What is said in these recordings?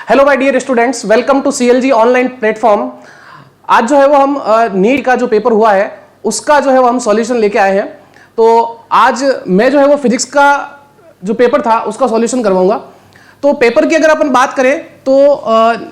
Hello my dear students, welcome to CLG online platform. आज जो है वो हम नीट का जो पेपर हुआ है उसका जो है वो हम सॉल्यूशन लेके आए हैं। तो आज मैं जो है वो फिजिक्स का जो पेपर था उसका सॉल्यूशन करवाऊंगा। तो पेपर की अगर अपन बात करें तो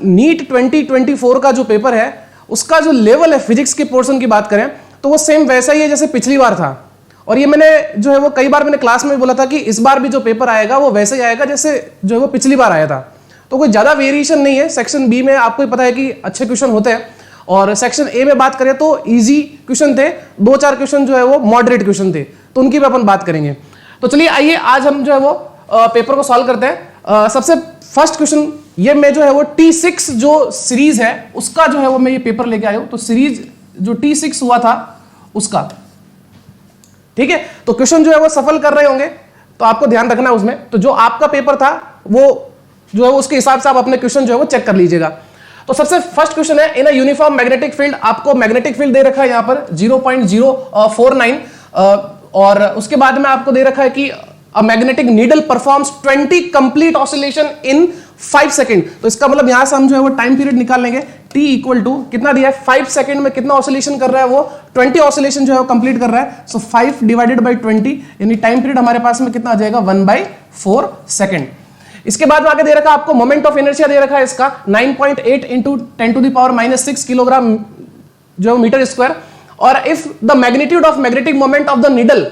नीट 2024 का जो पेपर है उसका जो लेवल है फिजिक्स के पोर्शन की बात करें तो वो सेम वैसा ही है जैसे पिछली बार था। और ये मैंने जो है वो कई बार मैंने क्लास में बोला था कि इस बार भी जो पेपर आएगा वो वैसे ही आएगा जैसे जो है वो पिछली बार आया था। तो कोई ज्यादा वेरिएशन नहीं है। सेक्शन बी में आपको पता है कि अच्छे क्वेश्चन होते हैं और सेक्शन ए में बात करें तो इजी क्वेश्चन थे, 2-4 क्वेश्चन जो है वो मॉडरेट क्वेश्चन थे, तो उनकी भी अपन बात करेंगे। तो चलिए आइए आज हम जो है वो पेपर को सॉल्व करते हैं। सबसे फर्स्ट क्वेश्चन ये मैं जो है वो T6 जो सीरीज है उसका जो है वो मैं ये पेपर लेके आया हूं। तो सीरीज जो T6 हुआ था उसका, ठीक है। तो क्वेश्चन जो है वो सफल कर रहे होंगे तो आपको ध्यान रखना है उसमें। तो जो आपका पेपर था वो जो है उसके हिसाब से आप अपने क्वेश्चन जो है वो चेक कर लीजिएगा। तो सबसे फर्स्ट क्वेश्चन है, in a uniform magnetic field, आपको मैग्नेटिक फील्ड दे रखा है यहां पर 0.049 और उसके बाद में आपको दे रखा है कि a magnetic needle performs 20 complete oscillation in 5 second. तो इसका मतलब यहां से हम जो है वो टाइम पीरियड निकाल लेंगे। t इक्वल टू कितना दिया है 5 सेकंड में कितना ऑसिलेशन कर रहा है वो 20 ऑसिलेशन जो है वो कंप्लीट कर रहा है। सो 5 डिवाइडेड बाय 20 यानी टाइम पीरियड हमारे पास में कितना आ जाएगा 1/4 सेकंड। इसके बाद में आगे दे रखा है आपको मोमेंट ऑफ इनर्शिया दे रखा है इसका 9.8 इंटू 10⁻⁻6 किलोग्राम जो मीटर स्क्वायर। और if the magnitude of magnetic moment of the needle,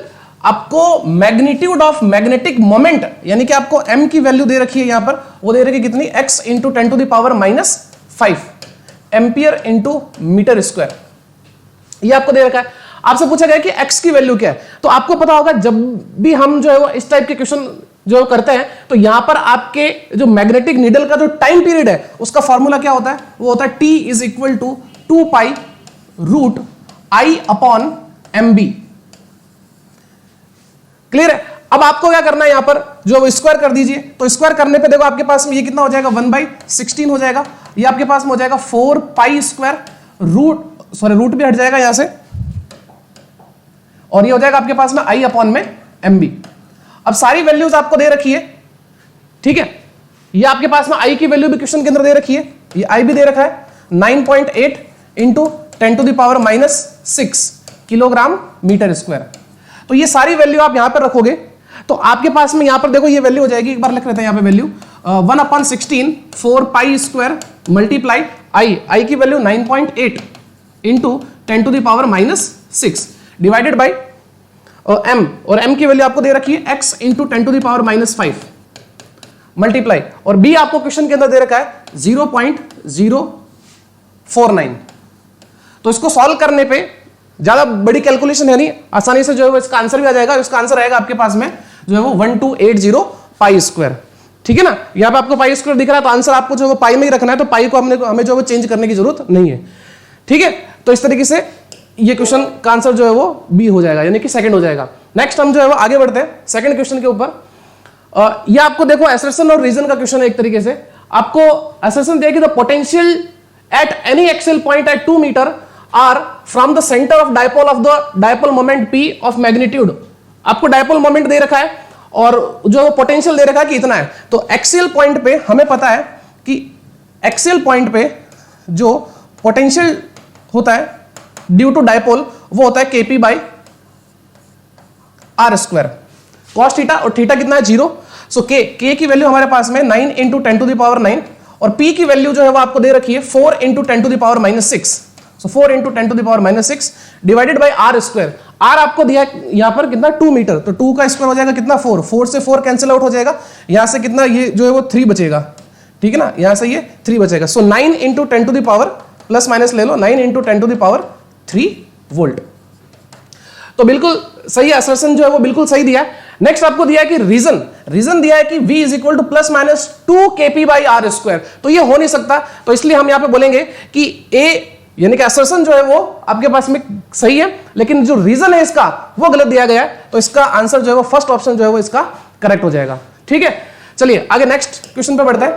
आपको मैग्नीट्यूड ऑफ मैग्नेटिक मोमेंट यानी कि आपको m की वैल्यू दे रखी है यहां पर, वो दे रखी है कितनी x into 10⁻⁻5 ampere into metre square, ये आपको दे रखा है। आपसे पूछा गया कि x की वैल्यू क्या है। तो आपको पता होगा जब भी हम जो है वो इस टाइप के क्वेश्चन जो करते हैं तो यहां पर आपके जो मैग्नेटिक नीडल का जो टाइम पीरियड है उसका फॉर्मूला क्या होता है, वो होता है t is equal to 2π root I upon mb। Clear है। अब आपको क्या करना है यहां पर जो स्क्वायर कर दीजिए। तो स्क्वायर करने पे देखो आपके पास में ये कितना हो जाएगा 1/16 हो जाएगा। ये आपके पास में हो जाएगा 4π स्क्वायर रूट भी हट जाएगा यहां से और ये हो जाएगा आपके पास में I अपॉन में mb। अब सारी वैल्यूज आपको दे रखी है, ठीक है। ये आपके पास में I की वैल्यू भी क्वेश्चन के अंदर दे रखी है, ये I भी दे रखा है 9.8 इंटू 10⁻⁻6 किलोग्राम मीटर स्क्वायर। तो ये सारी वैल्यू आप यहां पर रखोगे तो आपके पास में यहां पर देखो ये वैल्यू हो जाएगी, एक बार लिख लेते हैं यहां पे वैल्यू 1/16 4π स्क्वायर मल्टीप्लाई I की value 9.8 into 10⁻⁻6 divided by m, और m की वैल्यू आपको दे रखी है x इंटू 10⁻⁻5 मल्टीप्लाई, और b आपको क्वेश्चन के अंदर दे रखा है 0.049। तो इसको सॉल्व करने पे ज्यादा बड़ी कैलकुलेशन है नहीं, आसानी से जो है इसका आंसर भी आ जाएगा। इसका आंसर आएगा आपके पास में जो है वो 1280 पाई स्क्वायर, ठीक है ना। यहां पे आपको पाई स्क्वायर दिख रहा है तो आंसर आपको जो है पाई में ही रखना है। तो पाई को हमें जो है चेंज करने की जरूरत नहीं है, ठीक है। तो इस तरीके से ये क्वेश्चन का आंसर जो है वो बी हो जाएगा यानी कि सेकंड हो जाएगा। नेक्स्ट हम जो है वो आगे बढ़ते हैं सेकंड क्वेश्चन के ऊपर। ये आपको देखो असर्शन और रीजन का क्वेश्चन है। एक तरीके से आपको असर्शन दिया कि the potential at any axial point at 2 metre are from the centre of dipole of the dipole moment p of magnitude. आपको डायपोल मोमेंट दे रखा है और जो पोटेंशियल दे रखा है कि इतना है। तो एक्सियल पॉइंट पे हमें पता है कि एक्सियल पॉइंट पे जो पोटेंशियल होता है ड्यू टू डायपोल वो होता है kp by r square cos theta, और थीटा कितना है 0। सो k की वैल्यू हमारे पास में 9 इंटू 10⁻9 और p की वैल्यू जो है वो आपको दे रखी है 4 into 10⁻6। So 4 into 10⁻6 divided by r square. r आपको दिया यहां पर कितना 2 मीटर, तो 2 का स्क्वायर हो जाएगा कितना 4 से 4 कैंसिल आउट हो जाएगा। यहां से कितना ये जो है वो 3 बचेगा, ठीक है ना। यहां से ये 3 बचेगा। सो 9 इंटू 10⁻, प्लस माइनस ले लो, 9 इंटू 10⁻3 वोल्ट। तो बिल्कुल सही असर्शन जो है वो बिल्कुल सही दिया है। नेक्स्ट आपको दिया है कि रीजन दिया है कि v is equal two plus minus 2 kp by r square. तो ये हो नहीं सकता, तो इसलिए हम यहां पे बोलेंगे कि a यानी कि असर्शन जो है वो आपके पास में सही है, लेकिन जो रीजन है इसका वो गलत दिया गया है। तो इसका आंसर जो है वो फर्स्ट ऑप्शन जो है वो इसका करेक्ट हो जाएगा, ठीक है। चलिए आगे नेक्स्ट क्वेश्चन पे बढ़ते हैं।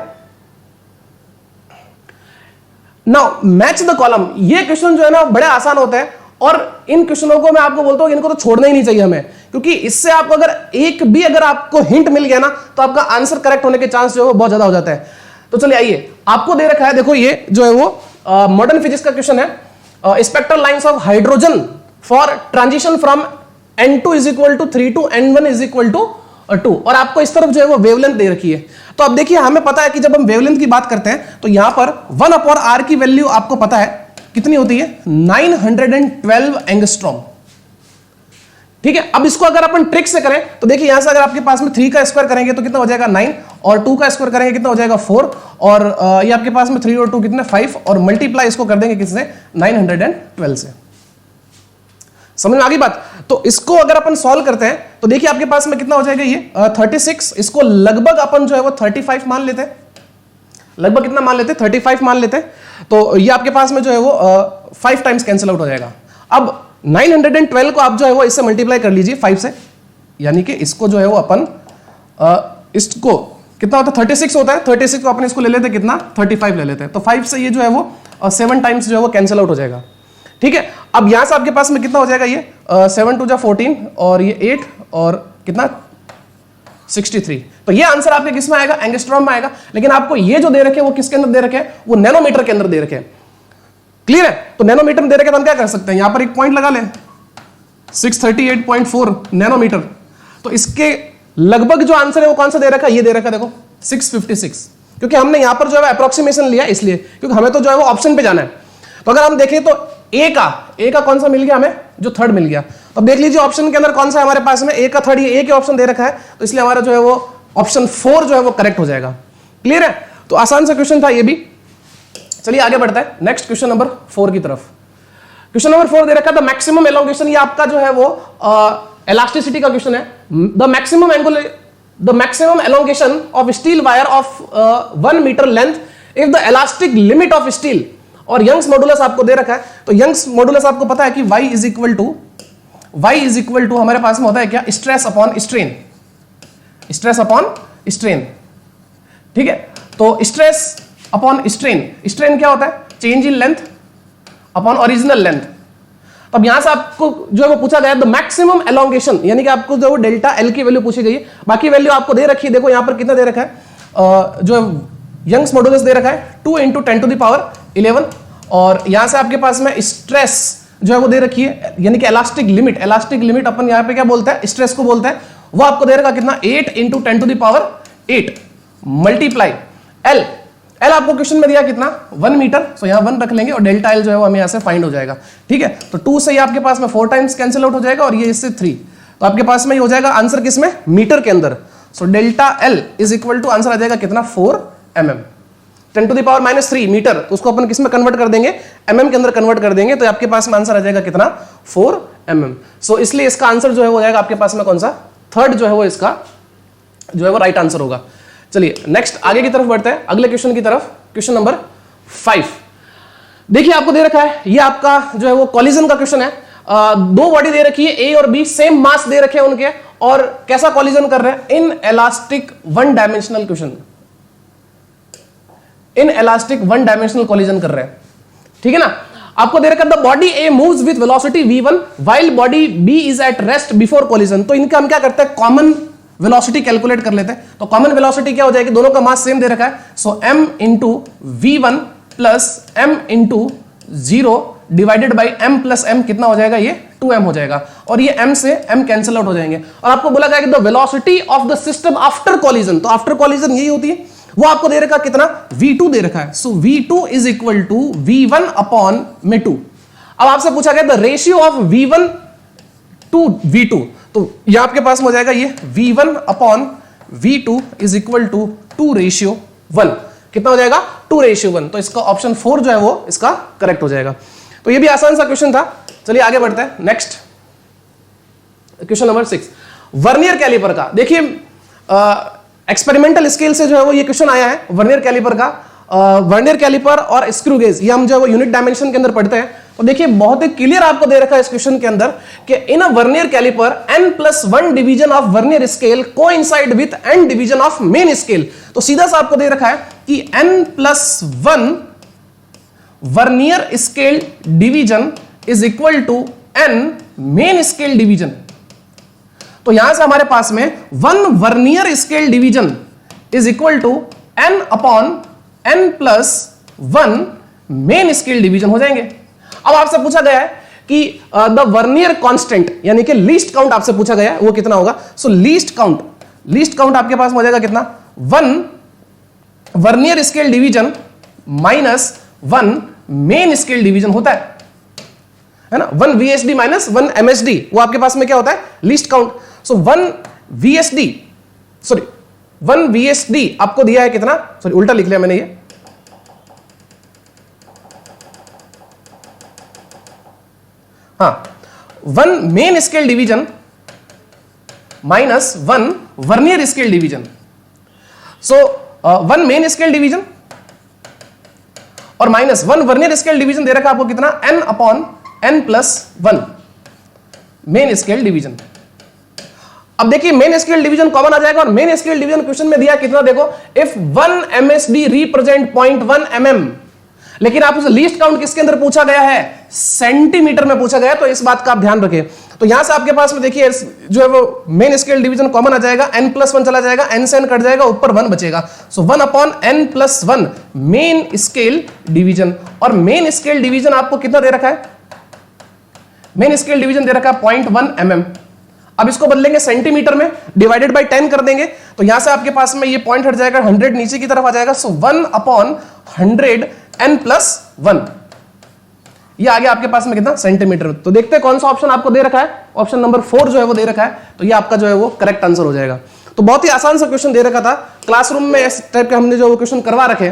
Now match the column. ये क्वेश्चन जो है ना बड़े आसान होते हैं और इन क्वेश्चनों को मैं आपको बोलता हूं इनको तो छोड़ना ही नहीं चाहिए हमें, क्योंकि इससे आपको अगर एक भी अगर आपको हिंट मिल गया ना तो आपका आंसर करेक्ट होने के चांस जो है बहुत ज्यादा हो जाता है। तो चलिए आइए, आपको दे रखा है, देखो ये जो है वो मॉडर्न फिजिक्स का क्वेश्चन है, spectral lines of hydrogen for transition from N2 is equal to 3 to N1 is equal to 2, और आपको इस तरफ जो है वो वेवलेंथ दे रखी है। तो अब देखिए, हमें पता है कि जब हम वेवलेंथ की बात करते हैं तो यहां पर 1/r की वैल्यू आपको पता है कितनी होती है, 912 एंगस्ट्रॉम। ठीक है, अब इसको अगर अपन ट्रिक से करें तो देखिए, यहां से अगर आपके पास में 3 का स्क्वायर करेंगे तो कितना हो जाएगा 9, और 2 का स्क्वायर करेंगे कितना हो जाएगा 4, और ये आपके पास में 3 और 2 कितने 5, और मल्टीप्लाई इसको कर देंगे किससे 912 से। समझ में आ गई बात? तो इसको अगर अपन सॉल्व करते हैं तो देखिए आपके पास में कितना हो जाएगा ये 36, इसको लगभग अपन जो है वो 35 मान लेते हैं, लगभग कितना मान लेते हैं 35 मान लेते हैं। तो ये आपके पास में जो है वो 5 टाइम्स कैंसिल आउट हो जाएगा। अब 912 को आप जो है वो इससे मल्टीप्लाई कर लीजिए 5 से, यानी कि इसको जो है वो अपन इसको कितना होता है 36 होता है, 36 को अपन इसको ले लेते हैं कितना 35 ले लेते हैं, तो 5 से ये जो है वो 7 टाइम्स जो है वो कैंसिल आउट हो जाएगा। ठीक है, अब यहां से आपके पास में कितना हो जाएगा ये 7 2 जा 14, और ये 8 और कितना 63। तो ये आंसर आपके किस में आएगा, एंगस्ट्रॉम में आएगा। लेकिन आपको ये जो दे रखे हैं वो किसके अंदर दे रखे हैं, वो नैनोमीटर के अंदर दे रखे हैं। क्लियर है? तो नैनोमीटर में दे रखे तो हम क्या कर सकते हैं, यहां पर एक पॉइंट लगा लें 638.4 नैनोमीटर। तो इसके लगभग जो आंसर है वो कौन सा दे रखा है, ये दे रखा है देखो 656, क्योंकि हमने यहां पर जो है अप्रोक्सीमेशन लिया इसलिए, क्योंकि हमें तो जो है वो ऑप्शन पे जाना है। तो अगर हम देखें तो ए का कौन सा मिल गया हमें, जो थर्ड मिल गया। तो देख लीजिए ऑप्शन के अंदर कौन सा है हमारे पास में, ए का थर्ड, ये ए के ऑप्शन दे रखा है, तो इसलिए हमारा जो है वो ऑप्शन 4 जो है वो करेक्ट हो जाएगा। क्लियर है? तो आसान सा क्वेश्चन था ये भी। चलिए आगे बढ़ता है नेक्स्ट क्वेश्चन नंबर 4 की तरफ। क्वेश्चन नंबर 4 दे रखा है द मैक्सिमम एलोंगेशन, ये आपका जो है वो इलास्टिसिटी का क्वेश्चन है। The maximum elongation of steel wire of 1 metre length if the elastic limit of steel, और यंग्स मॉडुलस आपको दे रखा है। तो यंग्स मॉडुलस आपको पता है कि y इज इक्वल टू हमारे पास में होता है क्या, stress upon strain, stress upon strain. ठीक है, तो स्ट्रेस अपॉन स्ट्रेन, स्ट्रेन क्या होता है, change in length upon original length. तो अब यहां से आपको जो है वो पूछा गया द मैक्सिमम एलोंगेशन, यानी कि आपको जो डेल्टा एल की वैल्यू पूछी गई है। बाकी वैल्यू आपको दे रखी है, देखो यहां पर कितना दे रखा है, जो यंग्स मॉडुलस दे रखा है 2 × 10⁻11, और यहां से आपके पास में स्ट्रेस जो है वो दे रखी है, यानी कि इलास्टिक लिमिट अपन यहां पे क्या बोलते हैं, स्ट्रेस को बोलते हैं, वो आपको दे रखा कितना 8 × 10⁸ मल्टीप्लाई एल आपको क्वेश्चन में दिया कितना 1 मीटर, तो यहां 1 रख लेंगे और डेल्टा एल जो है वो हमें यहां से फाइंड हो जाएगा। ठीक है, तो 2 से ये आपके पास में 4 टाइम्स कैंसिल आउट हो जाएगा, और ये इससे 3, तो आपके पास में ये हो जाएगा आंसर किसमें, मीटर के अंदर। So delta L is equal to answer आ जाएगा कितना 4 mm, 10⁻³ मीटर, तो उसको अपन किस में कन्वर्ट कर देंगे, mm के अंदर कन्वर्ट कर देंगे, तो आपके पास में आंसर आ जाएगा कितना 4 mm। सो इसलिए इसका आंसर जो है हो जाएगा आपके पास में कौन सा, थर्ड जो है वो इसका जो है वो राइट आंसर होगा। चलिए नेक्स्ट आगे की तरफ बढ़ते हैं, अगले क्वेश्चन की तरफ। क्वेश्चन नंबर 5 देखिए आपको दे रखा है, ये आपका जो है वो कॉलिजन का क्वेश्चन है। दो बॉडी दे रखी है, ए और बी, सेम मास दे रखे हैं उनके, और कैसा कॉलिजन कर रहे हैं, in elastic 1 dimensional question, in elastic 1 dimensional collision कर रहे हैं। ठीक है ना, आपको दे रखा है the body A moves with velocity v1 while body B is at rest before collision. तो इनका हम क्या करते हैं, कॉमन वेलोसिटी कैलकुलेट कर लेते हैं। तो कॉमन वेलोसिटी क्या हो जाएगी, दोनों का मास सेम दे रखा है, सो m × v1 plus m × 0 divided by m plus m कितना हो जाएगा, ये 2m हो जाएगा, और ये m से m कैंसिल आउट हो जाएंगे। और आपको बोला गया कि the velocity of the system after collision, तो आफ्टर कॉलिजन यही होती है, वो आपको दे रखा कितना v2 दे रखा है, so v2 is equal to v1 upon में 2। अब आपसे पूछा गया the ratio of v1 to v2, तो ये आपके पास हो जाएगा ये v1 upon v2 is equal to 2:1, कितना हो जाएगा 2:1। तो इसका ऑप्शन 4 जो है वो इसका करेक्ट हो जाएगा। तो ये भी आसान सा क्वेश्चन था। चलिए आगे बढ़ते हैं next question number 6, vernier calliper का। देखिए एक्सपेरिमेंटल स्केल से जो है वो ये क्वेश्चन आया है वर्नियर कैलिपर का। वर्नियर कैलिपर और स्क्रू गेज ये हम जो है वो यूनिट डायमेंशन के अंदर पढ़ते हैं। तो देखिए बहुत ही क्लियर आपको दे रखा है इस क्वेश्चन के अंदर कि in a vernier calliper n+1 division of vernier scale coincide with n division of main scale. तो सीधा सा आपको दे रखा है कि n+1 vernier scale division is equal to n main scale division. तो यहां से हमारे पास में 1 vernier scale division is equal to n upon n+1 main scale division हो जाएंगे। अब आपसे पूछा गया है कि द वर्नियर कांस्टेंट यानी कि लीस्ट काउंट आपसे पूछा गया है वो कितना होगा। सो लीस्ट काउंट आपके पास हो जाएगा कितना, 1 vernier scale division -1 main scale division होता है ना। 1 VSD -1 MSD वो आपके पास में क्या होता है, लीस्ट काउंट। सो 1 VSD आपको दिया है कितना, सॉरी उल्टा लिख लिया मैंने ये, हाँ 1 main scale division -1 vernier scale division. So 1 main scale division और -1 वर्नियर स्केल डिवीजन दे रखा आपको कितना, n/n+1 मेन स्केल डिवीजन। अब देखिए मेन स्केल डिवीजन कॉमन आ जाएगा और मेन स्केल डिवीजन क्वेश्चन में दिया कितना, देखो इफ 1 MSD रिप्रेजेंट 0.1 mm, लेकिन आप उसे लीस्ट काउंट किसके अंदर पूछा गया है, सेंटीमीटर में पूछा गया, तो इस बात का आप ध्यान रखिए। तो यहां से आपके पास में देखिए जो है वो मेन स्केल डिवीजन कॉमन आ जाएगा, n+1 चला जाएगा, n से n कट जाएगा, ऊपर 1 बचेगा। सो 1/n+1 मेन स्केल डिवीजन। और मेन स्केल डिवीजन आपको कितना दे रखा है, मेन स्केल डिवीजन दे रखा है 0.1 mm। अब इसको बदलेंगे सेंटीमीटर में, डिवाइडेड बाय 10 कर देंगे, तो यहां से आपके पास में ये पॉइंट हट जाएगा, 100 नीचे की तरफ आ जाएगा। सो 1/100 n+1 ये आ गया आपके पास में कितना, सेंटीमीटर। तो देखते हैं कौन सा ऑप्शन आपको दे रखा है, ऑप्शन नंबर 4 जो है वो दे रखा है, तो ये आपका जो है वो करेक्ट आंसर हो जाएगा। तो बहुत ही आसान सा क्वेश्चन दे रखा था, क्लासरूम में इस टाइप के हमने जो वो क्वेश्चन करवा रखे।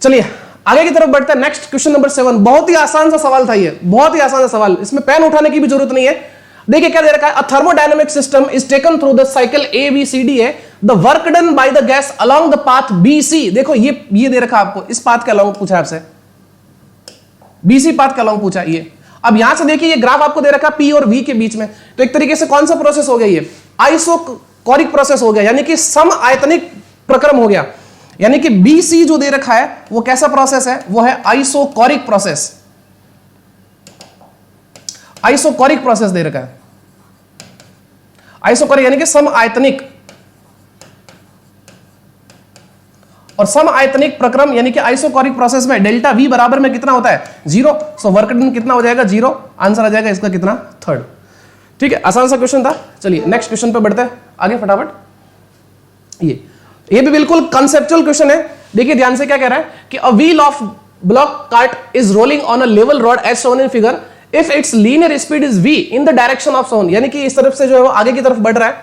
चलिए आगे की तरफ बढ़ते हैं। नेक्स्ट क्वेश्चन नंबर 7, बहुत ही आसान सा सवाल था ये, बहुत ही आसान सा सवाल, इसमें पेन उठाने की भी जरूरत नहीं है। देखिए क्या दे रखा है, a thermodynamic system is taken through the cycle ABCD है, the work done by the gas along the path BC। देखो ये दे रखा आपको, इस पाथ के अलोंग पूछा आपसे, BC पाथ के अलोंग पूछा ये। अब यहां से देखिए ये ग्राफ आपको दे रखा P और V के बीच में, तो एक तरीके से कौन सा प्रोसेस हो गया, ये आइसोकोरिक प्रोसेस हो गया, यानी कि सम आयतनिक प्रक्रम हो गया। यानी कि BC जो दे रखा है वो कैसा प्रोसेस है, वो है आइसोकोरिक प्रोसेस, आइसोकोरिक प्रोसेस दे रखा है, आइसोकोरिक यानी कि सम आयतनिक। और सम आयतनिक प्रक्रम यानी कि आइसोकोरिक प्रोसेस में डेल्टा V बराबर में कितना होता है, 0। सो वर्क डन कितना हो जाएगा, 0। आंसर आ जाएगा इसका कितना, 3rd। ठीक है, आसान सा क्वेश्चन था। चलिए नेक्स्ट क्वेश्चन पे बढ़ते हैं आगे फटाफट। ये भी बिल्कुल कंसेप्चुअल क्वेश्चन है। देखिए ध्यान से क्या कह रहा है कि a wheel of bullock cart is rolling on a level road as shown in figure if its linear speed is v in the direction of shown, यानी कि इस तरफ से जो है वो आगे की तरफ बढ़ रहा है।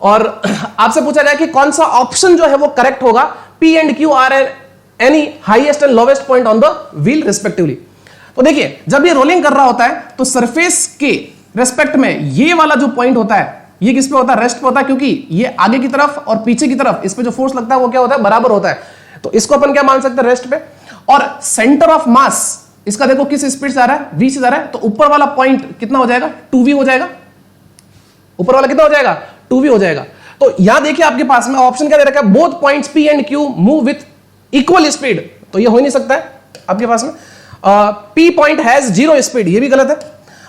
और आपसे पूछा गया कि कौन सा ऑप्शन जो है वो करेक्ट होगा, P and Q are any highest and lowest point on the wheel respectively. तो देखिए जब ये रोलिंग कर रहा होता है तो सरफेस के रेस्पेक्ट में ये वाला जो पॉइंट होता है ये किस पे होता है, रेस्ट पे होता है, क्योंकि ये आगे की तरफ और पीछे की तरफ इस पे जो फोर्स लगता है वो क्या होता है, बराबर होता है। तो इसको अपन क्या मान सकते हैं, रेस्ट पे। और सेंटर ऑफ मास इसका देखो किस स्पीड से आ रहा है, v से जा रहा है, तो ऊपर वाला पॉइंट कितना हो जाएगा, 2v हो जाएगा। ऊपर वाला कितना हो जाएगा, 2v हो जाएगा। तो यहां देखिए आपके पास में ऑप्शन क्या दे रखा है, both points P and Q move with equal speed, तो ये हो ही नहीं सकता है आपके पास में। P पॉइंट हैज 0 स्पीड, ये भी गलत है।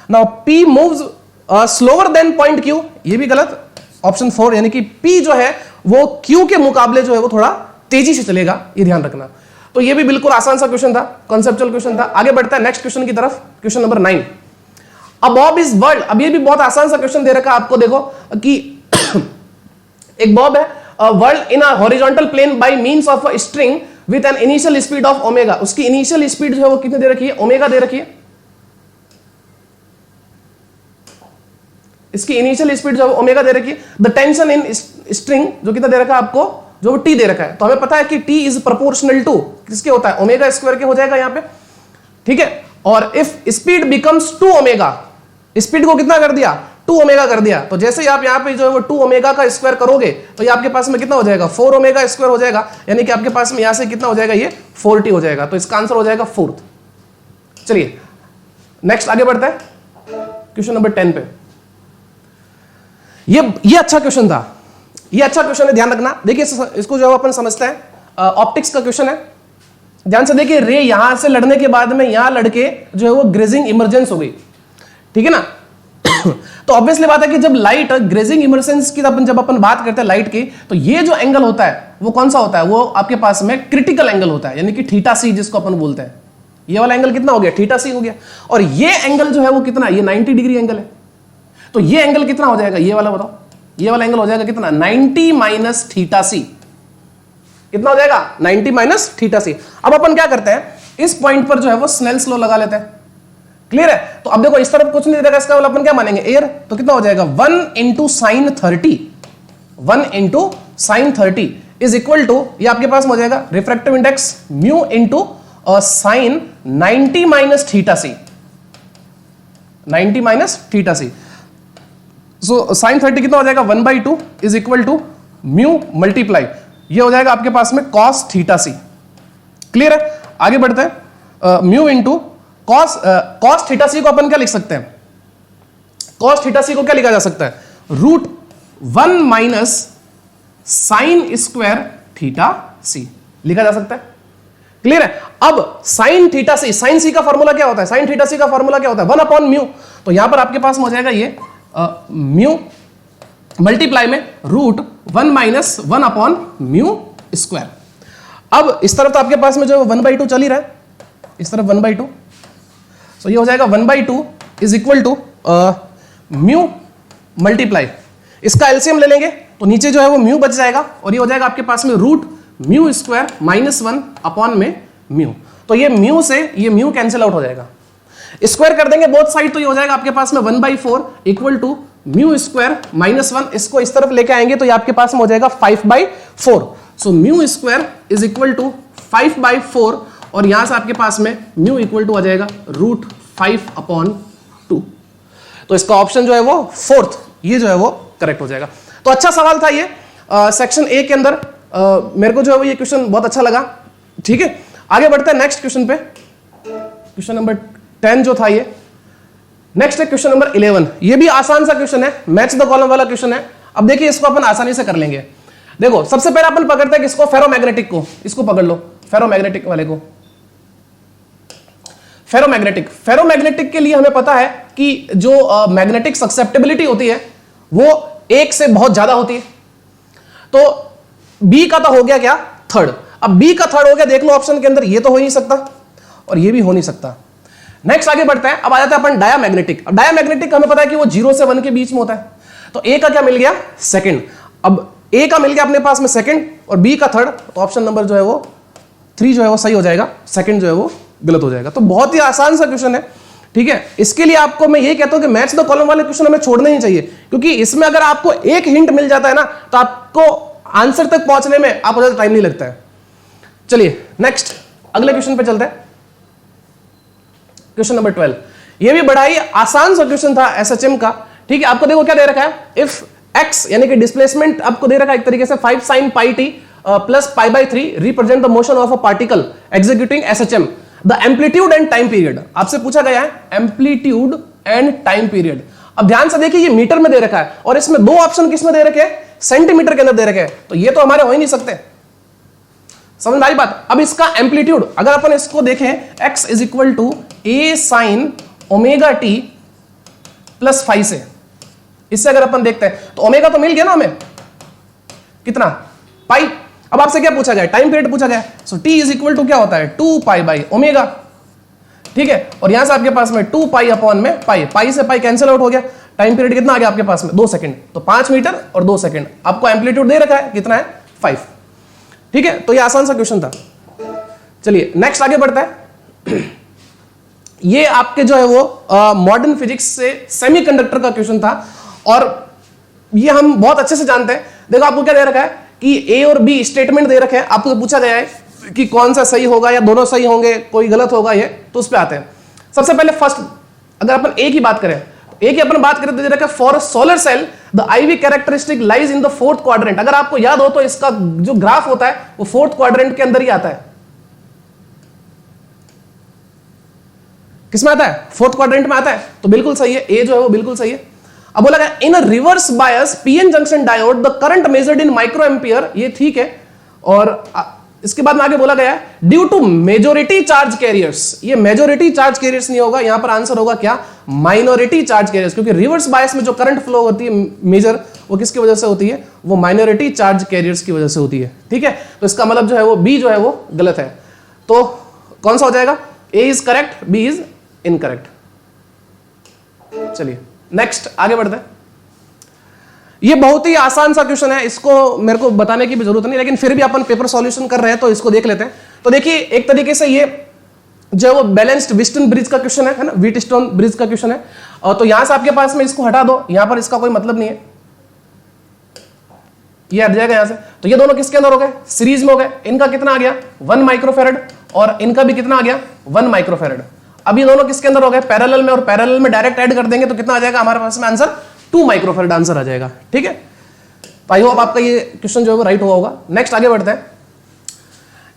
Now P moves slower then point Q, ये भी गलत। ऑप्शन 4 यानी कि P जो है वो Q के मुकाबले जो है वो थोड़ा तेजी से चलेगा, ये ध्यान रखना। तो ये भी बिल्कुल आसान सा क्वेश्चन था, कॉन्सेप्चुअल क्वेश्चन था। आगे बढ़ता है नेक्स्ट क्वेश्चन की तरफ, question number 9। A Bob is world, अब ये भी बहुत आसान सा क्वेश्चन दे रखा है आपको। देखो कि एक बॉब है, whirled in a horizontal plane by means of a string with an initial speed of omega. उसकी इनिशियल स्पीड जो है वो कितनी दे रखी है, ओमेगा दे रखी है। इसकी इनिशियल स्पीड जो है ओमेगा दे रखी है। द टेंशन इन स्ट्रिंग जो कितना दे रखा है आपको, जो T दे रखा है। तो हमें पता है कि T इज प्रोपोर्शनल टू किसके होता है, ओमेगा स्क्वायर के हो जाएगा यहाँ पे, ठीक है। और if speed becomes 2 omega, speed को कितना कर दिया, 2 ओमेगा कर दिया, तो जैसे ही आप यहाँ पे जो है वो 2 ओमेगा का स्क्वायर करोगे तो ये आपके पास में कितना हो जाएगा, 4 ओमेगा स्क्वायर हो जाएगा। यानी कि आपके पास में यहाँ से कितना हो जाएगा, ये 40 हो जाएगा। तो इसका आंसर हो जाएगा 4th। चलिए नेक्स्ट आगे बढ़ता है क्वेश्चन नंबर 10 पे। ये अच्छा क्वेश्चन था, ये अच्छा क्वेश्चन है, ध्यान रखना। देखिए इसको जो है अपन समझते हैं, ऑप्टिक्स का क्वेश्चन है। ध्यान से देखिए, रे यहां से लड़ने के बाद में यहां लड़के जो है वो ग्रेजिंग इमरजेंस हो गई, ठीक है ना। तो ऑब्वियसली बात है कि जब लाइट ग्रेजिंग इमर्सेंस की जब अपन बात करते हैं लाइट की, तो ये जो एंगल होता है वो कौन सा होता है, वो आपके पास में क्रिटिकल एंगल होता है, यानी कि थीटा सी जिसको अपन बोलते हैं। ये वाला एंगल कितना हो गया, थीटा सी हो गया। और ये एंगल जो है वो कितना, ये 90 डिग्री एंगल है। तो ये एंगल कितना हो जाएगा, ये वाला बताओ, ये वाला एंगल हो जाएगा कितना, 90 माइनस थीटा सी। कितना हो जाएगा, 90 माइनस थीटा सी। अब अपन क्या करते हैं, इस पॉइंट पर जो है वो स्नेल्स लॉ लगा लेते हैं। क्लियर है। तो अब देखो इस तरफ कुछ नहीं रहेगा, इसका मतलब अपन क्या मानेंगे, एयर। तो कितना हो जाएगा, 1 into sine 30, 1 into sine 30 is equal to, ये आपके पास हो जाएगा refractive index mu into sine 90 minus theta C, 90 minus theta C. So sine 30 कितना हो जाएगा, 1/2 is equal to mu multiply, ये हो जाएगा आपके पास में कॉस थीटा सी। क्लियर है। आगे बढ़ते हैं, म्यू इंटू कॉस थीटा सी को अपन क्या लिख सकते हैं, कॉस थीटा सी को क्या लिखा जा सकता है, √1 माइनस साइन स्क्वायर थीटा सी लिखा जा सकता है। क्लियर है। अब साइन थीटा सी, साइन सी का फॉर्मूला क्या होता है, साइन थीटा सी का फॉर्मूला क्या होता है, 1/म्यू। तो यहां पर आपके पास हो जाएगा ये म्यू मल्टीप्लाई में √1 माइनस 1/म्यू स्क्वायर। अब इस तरफ तो आपके पास में जो 1/2 चल ही रहा है, इस तरफ 1/2, सो ये हो जाएगा 1/2 is equal to mu multiply, इसका एलसीएम ले लेंगे तो नीचे जो है वो म्यू बच जाएगा, और ये हो जाएगा आपके पास में √म्यू स्क्वायर माइनस 1 में म्यू। तो ये म्यू से ये म्यू कैंसिल आउट हो जाएगा, स्क्वायर कर देंगे बोथ साइड, तो ये हो जाएगा आपके पास में 1/4 equal to mu square minus 1, इसको इस तरफ लेके आएंगे तो ये आपके पास में हो जाएगा 5/4। So mu square is equal to 5/4, और यहां से आपके पास में म्यू इक्वल टू आ जाएगा √5/2। तो इसका ऑप्शन जो है वो फोर्थ, ये जो है वो करेक्ट हो जाएगा। तो अच्छा सवाल था ये सेक्शन ए के अंदर, मेरे को जो है वो ये क्वेश्चन बहुत अच्छा लगा। ठीक है, आगे बढ़ते हैं नेक्स्ट क्वेश्चन पे। क्वेश्चन नंबर 10 जो था ये, नेक्स्ट है क्वेश्चन नंबर 11। ये भी आसान सा क्वेश्चन है, मैच द कॉलम वाला क्वेश्चन है। अब देखिए इसको अपन आसानी से कर लेंगे। देखो सबसे पहले अपन पकड़ते हैं किसको, फेरोमैग्नेटिक को, इसको पकड़ लो, फेरोमैग्नेटिक वाले को। फेरोमैग्नेटिक के लिए हमें पता है कि जो मैग्नेटिक ससेप्टेबिलिटी होती है वो 1 से बहुत ज्यादा होती है। तो बी का तो हो गया क्या, थर्ड। अब बी का थर्ड हो गया, देख लो ऑप्शन के अंदर, ये तो हो ही नहीं सकता और ये भी हो नहीं सकता। नेक्स्ट आगे बढ़ते हैं, अब आ जाता है अपन डायामैग्नेटिक। अब डायामैग्नेटिक हमें पता है कि वो 0 से 1 के बीच में होता है। तो ए का क्या मिल गया, सेकंड। अब ए का मिल गया अपने पास में सेकंड और बी का थर्ड, तो ऑप्शन नंबर जो है वो 3 जो है वो सही हो जाएगा, सेकंड जो है वो गलत हो जाएगा। तो बहुत ही आसान सा क्वेश्चन है। ठीक है, इसके लिए आपको मैं ये कहता हूं कि मैच द कॉलम वाले क्वेश्चन हमें छोड़ने ही चाहिए, क्योंकि इसमें अगर आपको एक हिंट मिल जाता है ना तो आपको आंसर तक पहुंचने में आपको ज्यादा टाइम नहीं लगता है। चलिए नेक्स्ट अगले क्वेश्चन पे चलते हैं। क्वेश्चन नंबर 12, ये भी बड़ा ही आसान सा क्वेश्चन था एसएचएम का। ठीक है, आपको देखो क्या दे रखा है, इफ एक्स यानी कि डिस्प्लेसमेंट आपको दे रखा है एक तरीके से 5 sin πt plus π/3 represent the motion of a particle executing SHM, the amplitude and time period. आपसे पूछा गया है एम्पलीट्यूड एंड टाइम पीरियड। अब ध्यान से देखिए, ये मीटर में दे रखा है और इसमें 2 ऑप्शन किसमें दे रखे हैं, सेंटीमीटर के अंदर दे रखे हैं। तो ये तो हमारे हो ही नहीं सकते, समझ में आई बात। अब इसका एम्पलीट्यूड अगर अपन इसको देखें, x is equal to a sin omega t plus 5 से, इससे अगर अपन देखते हैं तो ओमेगा तो मिल गया ना हमें, कितना, पाई। अब आपसे क्या पूछा गया, टाइम पीरियड पूछा गया। सो t इज इक्वल टू क्या होता है, 2π/ओमेगा। ठीक है, और यहां से आपके पास में 2π में पाई, पाई से पाई कैंसिल आउट हो गया। टाइम पीरियड कितना आ गया आपके पास में, 2 सेकंड। तो 5 मीटर और 2 सेकंड। आपको एम्पलीट्यूड दे रखा है, कितना है, 5। ठीक है, तो ये आसान सा क्वेश्चन था। चलिए नेक्स्ट आगे बढ़ता है। ये आपके जो है वो मॉडर्न फिजिक्स से सेमीकंडक्टर का क्वेश्चन था, और ये हम बहुत अच्छे से जानते हैं। देखो आपको क्या दे रखा है कि ए और बी स्टेटमेंट दे रखे हैं, आपको पूछा गया है कि कौन सा सही होगा या दोनों सही होंगे, कोई गलत होगा, ये तो उस पे आते हैं। सबसे पहले फर्स्ट अगर अपन ए की बात करें, ए की अपन बात करें तो दे रखा है for a solar cell the IV characteristic lies in the 4th quadrant. अगर आपको याद हो तो इसका जो ग्राफ होता है वो 4th क्वाड्रेंट के अंदर ही आता है। किसमें आता है, 4th क्वाड्रेंट में आता है। तो बिल्कुल सही है, ए जो है वो बिल्कुल सही है। अब बोला गया in a reverse bias PN junction diode the current measured in micro ampere, ये ठीक है। और इसके बाद में आगे बोला गया है due to majority charge carriers. ये मेजोरिटी चार्ज कैरियर्स नहीं होगा, यहां पर आंसर होगा क्या, माइनॉरिटी चार्ज कैरियर्स, क्योंकि रिवर्स बायस में जो करंट फ्लो होती है मेजर, वो किसकी वजह से होती है, वो माइनॉरिटी चार्ज कैरियर्स की वजह से होती है। ठीक है, तो इसका मतलब जो है वो बी जो है वो गलत है। तो कौन सा हो जाएगा, A is correct, B is incorrect. चलिए नेक्स्ट आगे बढ़ते हैं। ये बहुत ही आसान सा क्वेश्चन है, इसको मेरे को बताने की भी जरूरत नहीं, लेकिन फिर भी अपन पेपर सॉल्यूशन कर रहे हैं तो इसको देख लेते हैं। तो देखिए एक तरीके से ये जो वो बैलेंस्ड व्हीटस्टोन ब्रिज का क्वेश्चन है ना, व्हीटस्टोन ब्रिज का क्वेश्चन है। और तो यहां से आपके पास में इसको हटा दो, यहां पर इसका कोई मतलब नहीं है, ये हट जाएगा यहां से। तो ये दोनों किसके अंदर हो गए, सीरीज में हो गए। इनका कितना आ गया 1 माइक्रोफेरेड और इनका भी कितना आ गया 1 माइक्रोफेरेड। अब ये दोनों किसके अंदर हो गए, पैरेलल में, और पैरेलल में डायरेक्ट ऐड कर देंगे तो कितना आ जाएगा हमारे पास में आंसर 2 माइक्रोफेरेड आंसर आ जाएगा। ठीक है, तो आई होप आपका ये क्वेश्चन जो है वो राइट हुआ होगा। नेक्स्ट आगे बढ़ते हैं।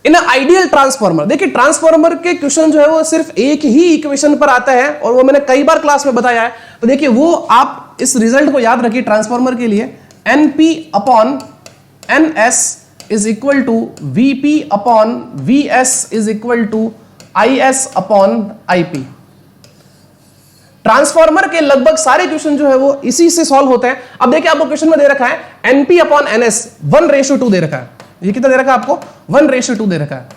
इन आइडियल ट्रांसफॉर्मर, देखिए ट्रांसफॉर्मर के क्वेश्चन जो है वो सिर्फ एक ही इक्वेशन पर आता है और वो मैंने कई बार क्लास में बताया है। तो देखिए वो आप इस रिजल्ट को याद रखिए ट्रांसफॉर्मर के लिए, NP upon NS is equal to VP upon VS is equal to IS upon IP। Transformer के लगभग सारे क्वेश्चन जो है वो इसी से सॉल्व होते हैं। अब देखिए आपको क्वेश्चन में दे रखा है NP अपॉन NS 1:2 दे रखा है। ये कितना दे रखा है आपको, 1:2 दे रखा है।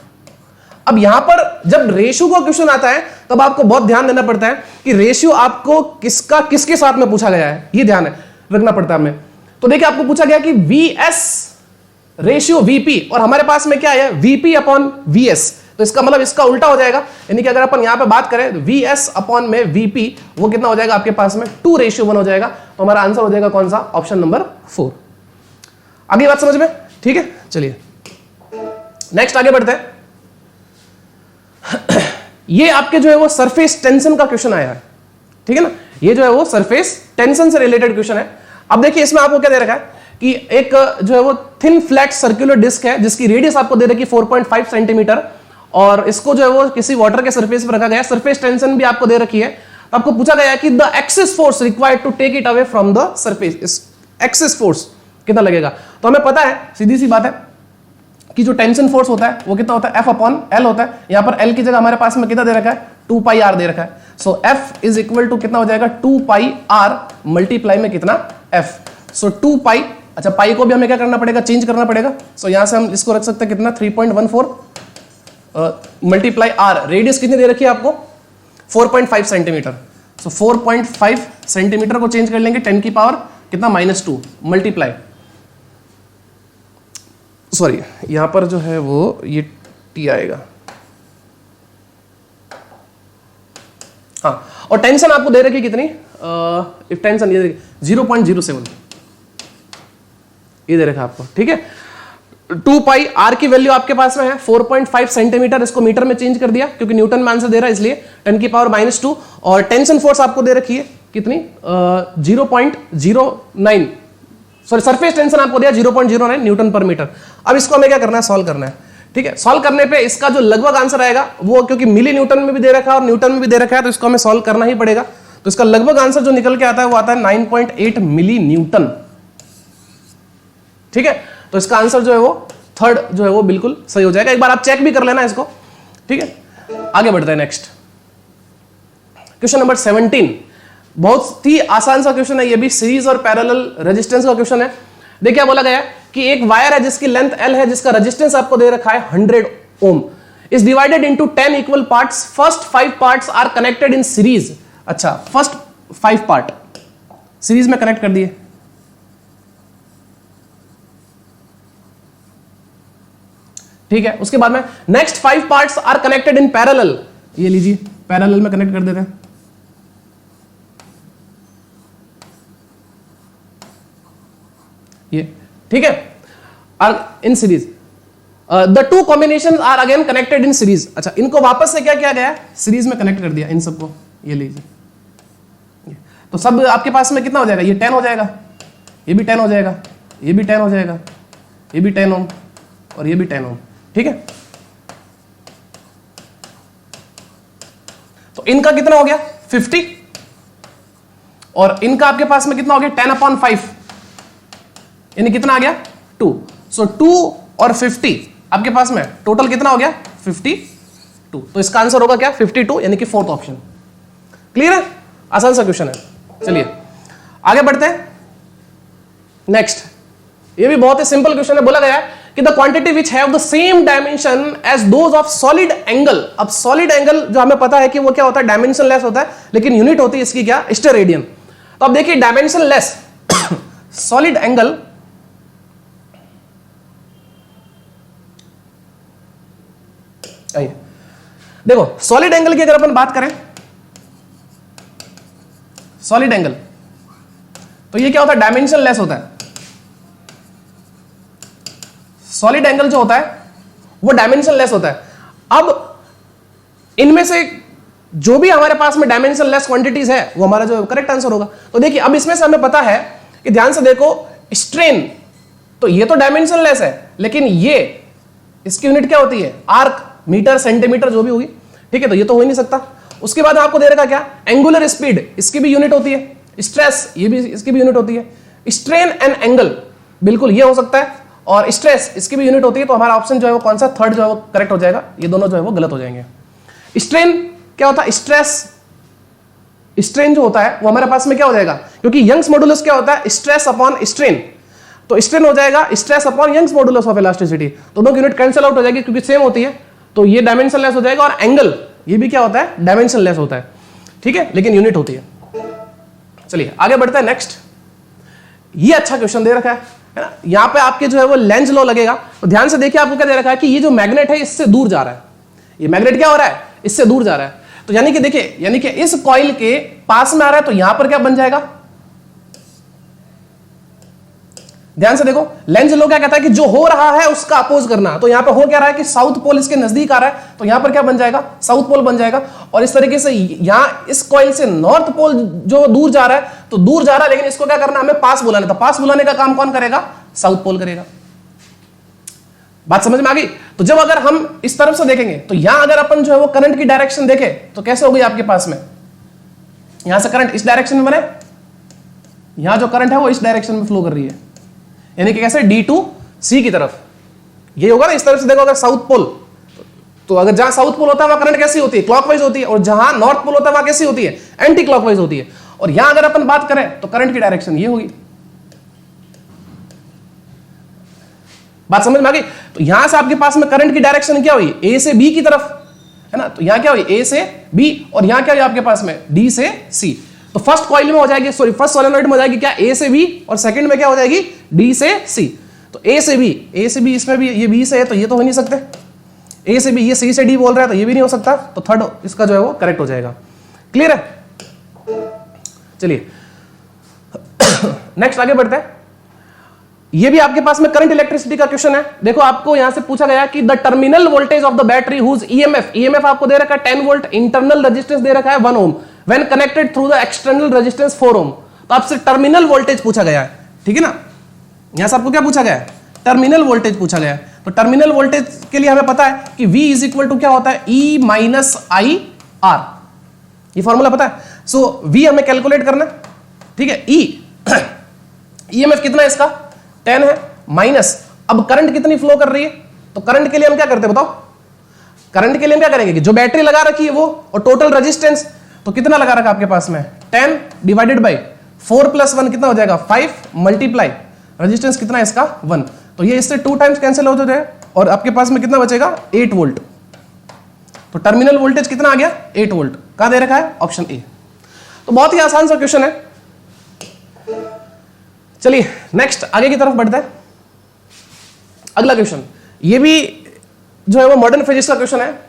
अब यहां पर जब रेशियो का क्वेश्चन आता है तब आपको बहुत ध्यान देना पड़ता है कि रेशियो आपको किसका किसके साथ में पूछा गया है, ये ध्यान रखना पड़ता है हमें। तो देखिए आपको पूछा गया कि VS रेशियो VP और हमारे पास में क्या है VP अपॉन VS, तो इसका मतलब इसका उल्टा हो जाएगा, यानी कि अगर अपन यहां पे बात करें VS अपॉन में VP, वो कितना हो जाएगा आपके पास में 2:1 हो जाएगा। तो हमारा आंसर हो जाएगा कौन सा, ऑप्शन नंबर 4। आगे बात समझ में, ठीक है। चलिए नेक्स्ट आगे बढ़ते हैं। ये आपके जो है वो सरफेस टेंशन का क्वेश्चन आया है, ठीक है ना, ये जो है वो सरफेस टेंशन से रिलेटेड क्वेश्चन है। अब देखिए इसमें आपको क्या दे रखा है कि एक जो है वो थिन फ्लैट सर्कुलर डिस्क है जिसकी रेडियस आपको दे रखी है 4.5 सेंटीमीटर, और इसको जो है वो किसी वाटर के सरफेस पर रखा गया है। सरफेस टेंशन भी आपको दे रखी है। तो आपको पूछा गया है कि the excess force required to take it away from the surface, इस एक्सिस फोर्स कितना लगेगा। तो हमें पता है, सीधी सी बात है कि जो टेंशन फोर्स होता है वो कितना होता है, F अपॉन L होता है। यहां पर L की जगह हमारे पास में कितना दे रखा है, 2πr दे रखा है। सो F इज इक्वल टू कितना हो जाएगा 2πr मल्टीप्लाई में कितना F। सो 2π, अच्छा पाई को भी हमें क्या करना पड़ेगा, चेंज करना पड़ेगा। सो यहां से हम इसको रख सकते हैं कितना 3.14 मल्टीप्लाई r, रेडियस कितनी दे रखी है आपको 4.5 सेंटीमीटर। सो 4.5 सेंटीमीटर को चेंज कर लेंगे 10 की पावर कितना -2 मल्टीप्लाई, सॉरी यहां पर जो है वो ये t आएगा, हाँ, और टेंशन आपको दे रखी कितनी, इफ टेंशन ये 0.07 ये दे रखा आपको, ठीक है। 2πr की वैल्यू आपके पास में है 4.5 सेंटीमीटर, इसको मीटर में चेंज कर दिया क्योंकि न्यूटन में आंसर दे रहा है इसलिए 10 की पावर -2, और टेंशन फोर्स आपको दे रखी है कितनी 0.09, सॉरी सरफेस टेंशन आपको दिया 0.09 न्यूटन पर मीटर। अब इसको हमें क्या करना है, सॉल्व करना है, ठीक है। सॉल्व करने पे इसका जो लगभग आंसर आएगा वो, क्योंकि मिली न्यूटन में भी दे रखा है और न्यूटन में भी दे रखा है, तो इसको हमें सॉल्व करना ही पड़ेगा। तो इसका लगभग आंसर जो निकल के आता है वो आता है 9.8 मिली न्यूटन, ठीक है। तो इसका आंसर जो है वो थर्ड जो है वो बिल्कुल सही हो जाएगा। एक बार आप चेक भी कर लेना इसको, ठीक है। आगे बढ़ते हैं नेक्स्ट क्वेश्चन नंबर 17। बहुत ही आसान सा क्वेश्चन है ये भी, सीरीज और पैरेलल रेजिस्टेंस का क्वेश्चन है। देखिए बोला गया है कि एक वायर है जिसकी लेंथ L है, जिसका रेजिस्टेंस आपको दे रखा है 100 ohm, is divided into 10 equal parts, first 5 parts are connected in series. अच्छा, फर्स्ट 5 पार्ट सीरीज में कनेक्ट कर दिए, ठीक है। उसके बाद में next 5 parts are connected in parallel, ये लीजिए पैरेलल में कनेक्ट कर देते हैं, ये ठीक है, in series. The two combination are again connected in series. अच्छा, इनको वापस से क्या किया गया है, सीरीज में कनेक्ट कर दिया इन सबको, ये लीजिए। तो सब आपके पास में कितना हो जाएगा, ये 10 हो जाएगा, ये भी 10 हो जाएगा, ये भी 10 हो जाएगा, ये भी 10 ओम और ये भी 10 ओम, ठीक है। तो इनका कितना हो गया 50, और इनका आपके पास में कितना हो गया 10/5, यानी कितना आ गया 2। सो 2 और 50 आपके पास में टोटल कितना हो गया 52, तो इसका आंसर होगा क्या 52, यानी कि फोर्थ ऑप्शन। क्लियर है, आसान सा क्वेश्चन है। चलिए आगे बढ़ते हैं नेक्स्ट। ये भी बहुत ही सिंपल क्वेश्चन है, बोला गया है कि the quantity which have the same dimension as those of solid angle. अब सॉलिड एंगल जो हमें पता है कि वो क्या होता है, डायमेंशन लेस होता है, लेकिन यूनिट होती है इसकी क्या, स्टेरेडियन। तो अब देखिए डायमेंशन लेस सॉलिड एंगल, देखो सॉलिड एंगल की अगर अपन बात करें, सॉलिड एंगल तो ये क्या होता है, डायमेंशन लेस होता है। सॉलिड एंगल जो होता है वो डायमेंशन लेस होता है। अब इनमें से जो भी हमारे पास में डायमेंशन लेस क्वांटिटीज है वो हमारा जो करेक्ट आंसर होगा। तो देखिए अब इसमें से हमें पता है कि ध्यान से देखो, स्ट्रेन तो ये तो डायमेंशन लेस है, लेकिन ये इसकी यूनिट क्या होती है, आर्क, मीटर, सेंटीमीटर जो भी होगी, ठीक है, तो ये तो हो ही नहीं सकता। उसके बाद आपको दे रखा क्या, एंगुलर स्पीड, इसकी भी यूनिट होती है, स्ट्रेस ये भी इसकी भी यूनिट होती है, स्ट्रेन एंड एंगल बिल्कुल ये हो सकता है, और स्ट्रेस इसकी भी यूनिट होती है। तो हमारा ऑप्शन जो है वो कौन सा, थर्ड जो है वो करेक्ट हो जाएगा, ये दोनों जो है वो गलत हो जाएंगे। स्ट्रेन क्या होता है, स्ट्रेस, स्ट्रेन जो होता है वो हमारे पास में क्या हो जाएगा, क्योंकि यंग्स मॉडुलस क्या होता है, स्ट्रेस अपॉन स्ट्रेन, तो स्ट्रेन हो जाएगा stress upon Young's modulus of elasticity, दोनों की यूनिट कैंसिल आउट हो जाएगी क्योंकि सेम होती है, तो ये डायमेंशन लेस हो जाएगा। और एंगल ये भी क्या होता है, डायमेंशन लेस होता है, ठीक है, लेकिन यूनिट होती है। चलिए आगे बढ़ते हैं नेक्स्ट। ये अच्छा क्वेश्चन दे रखा है ना, यहां पे आपके जो है वो लेंज लॉ लगेगा। तो ध्यान से देखिए आपको क्या दे रखा है कि ये जो मैग्नेट है इससे दूर जा रहा है, ये मैग्नेट क्या हो रहा है, इससे दूर जा रहा है। तो यानी कि देखिए, यानी कि इस कॉइल के पास में आ रहा है, तो यहां पर क्या बन जाएगा, ध्यान से देखो, लेंज लॉ क्या कहता है कि जो हो रहा है उसका अपोज करना। तो यहां पे हो क्या रहा है कि साउथ पोल इसके नजदीक आ रहा है, तो यहां पर क्या बन जाएगा, साउथ पोल बन जाएगा। और इस तरीके से यहां इस कॉइल से नॉर्थ पोल जो दूर जा रहा है, तो दूर जा रहा है, लेकिन इसको क्या करना, हमें पास बुलाना था। पास बुलाने का काम कौन करेगा, साउथ पोल करेगा। बात समझ में आ गई। तो जब अगर हम इस तरफ से देखेंगे, तो यहां अगर अपन जो है वो करंट की डायरेक्शन देखें तो कैसे हो गई आपके पास में, यहां से करंट इस डायरेक्शन में बने, यहां जो करंट है वो इस डायरेक्शन में फ्लो कर रही है, यानी कि कैसे, D to C की तरफ। ये होगा ना, इस तरफ से देखो अगर साउथ पोल, तो अगर जहां साउथ पोल होता है वहां करंट कैसी होती है, क्लॉकवाइज होती है, और जहां नॉर्थ पोल होता है वहां कैसी होती है, एंटी क्लॉकवाइज होती है। और यहां अगर अपन बात करें तो करंट की डायरेक्शन ये होगी। बात समझ में आ गई। तो यहां से आपके पास में करंट की डायरेक्शन क्या हुई, A से B की तरफ, है ना। तो यहां क्या हुई, A से B, और यहां क्या हुई आपके पास में, D से C। तो फर्स्ट कॉइल में हो जाएगी, सॉरी फर्स्ट सोलेनॉइड में हो जाएगी क्या, A से B, और सेकंड में क्या हो जाएगी, D से C। तो A से B इसमें भी, ये B से है तो ये तो हो नहीं सकते, A से B, ये C से D बोल रहा है तो ये भी नहीं हो सकता, तो थर्ड इसका जो है वो करेक्ट हो जाएगा। क्लियर है। चलिए नेक्स्ट आगे बढ़ते हैं। ये भी आपके पास में करंट इलेक्ट्रिसिटी का क्वेश्चन है। देखो आपको यहां से पूछा गया कि the terminal voltage of the battery whose EMF आपको दे रखा है 10 वोल्ट, इंटरनल रेजिस्टेंस दे रखा है 1 ohm, when connected through the external resistance 4 ohm. तो आपसे टर्मिनल वोल्टेज पूछा गया है, ठीक है ना। यहां से आपको क्या पूछा गया है, टर्मिनल वोल्टेज पूछा गया है। तो टर्मिनल वोल्टेज के लिए हमें पता है कि V इज इक्वल टू क्या होता है, E माइनस आई आर, ये फॉर्मूला पता है। सो V हमें कैलकुलेट करना, ठीक है। ईएमएफ कितना है इसका, 10 है, माइनस अब करंट कितनी फ्लो कर रही है। तो करंट के लिए हम क्या करते हैं बताओ, करंट के लिए हम क्या करेंगे कि जो बैटरी लगा रखी है वो, और टोटल रेजिस्टेंस तो कितना लगा रखा आपके पास में, 10 डिवाइडेड बाई 4 प्लस 1 कितना हो जाएगा, 5 मल्टीप्लाई रेजिस्टेंस कितना है इसका, 1। तो ये इससे 2 टाइम्स कैंसिल हो जाए, और आपके पास में कितना बचेगा, 8 वोल्ट। तो टर्मिनल वोल्टेज कितना आ गया, 8 वोल्ट। कहां दे रखा है, ऑप्शन ए। तो बहुत ही आसान सा क्वेश्चन है। चलिए नेक्स्ट आगे की तरफ बढ़ते हैं। अगला क्वेश्चन, ये भी जो है वो मॉडर्न फिजिक्स का क्वेश्चन है,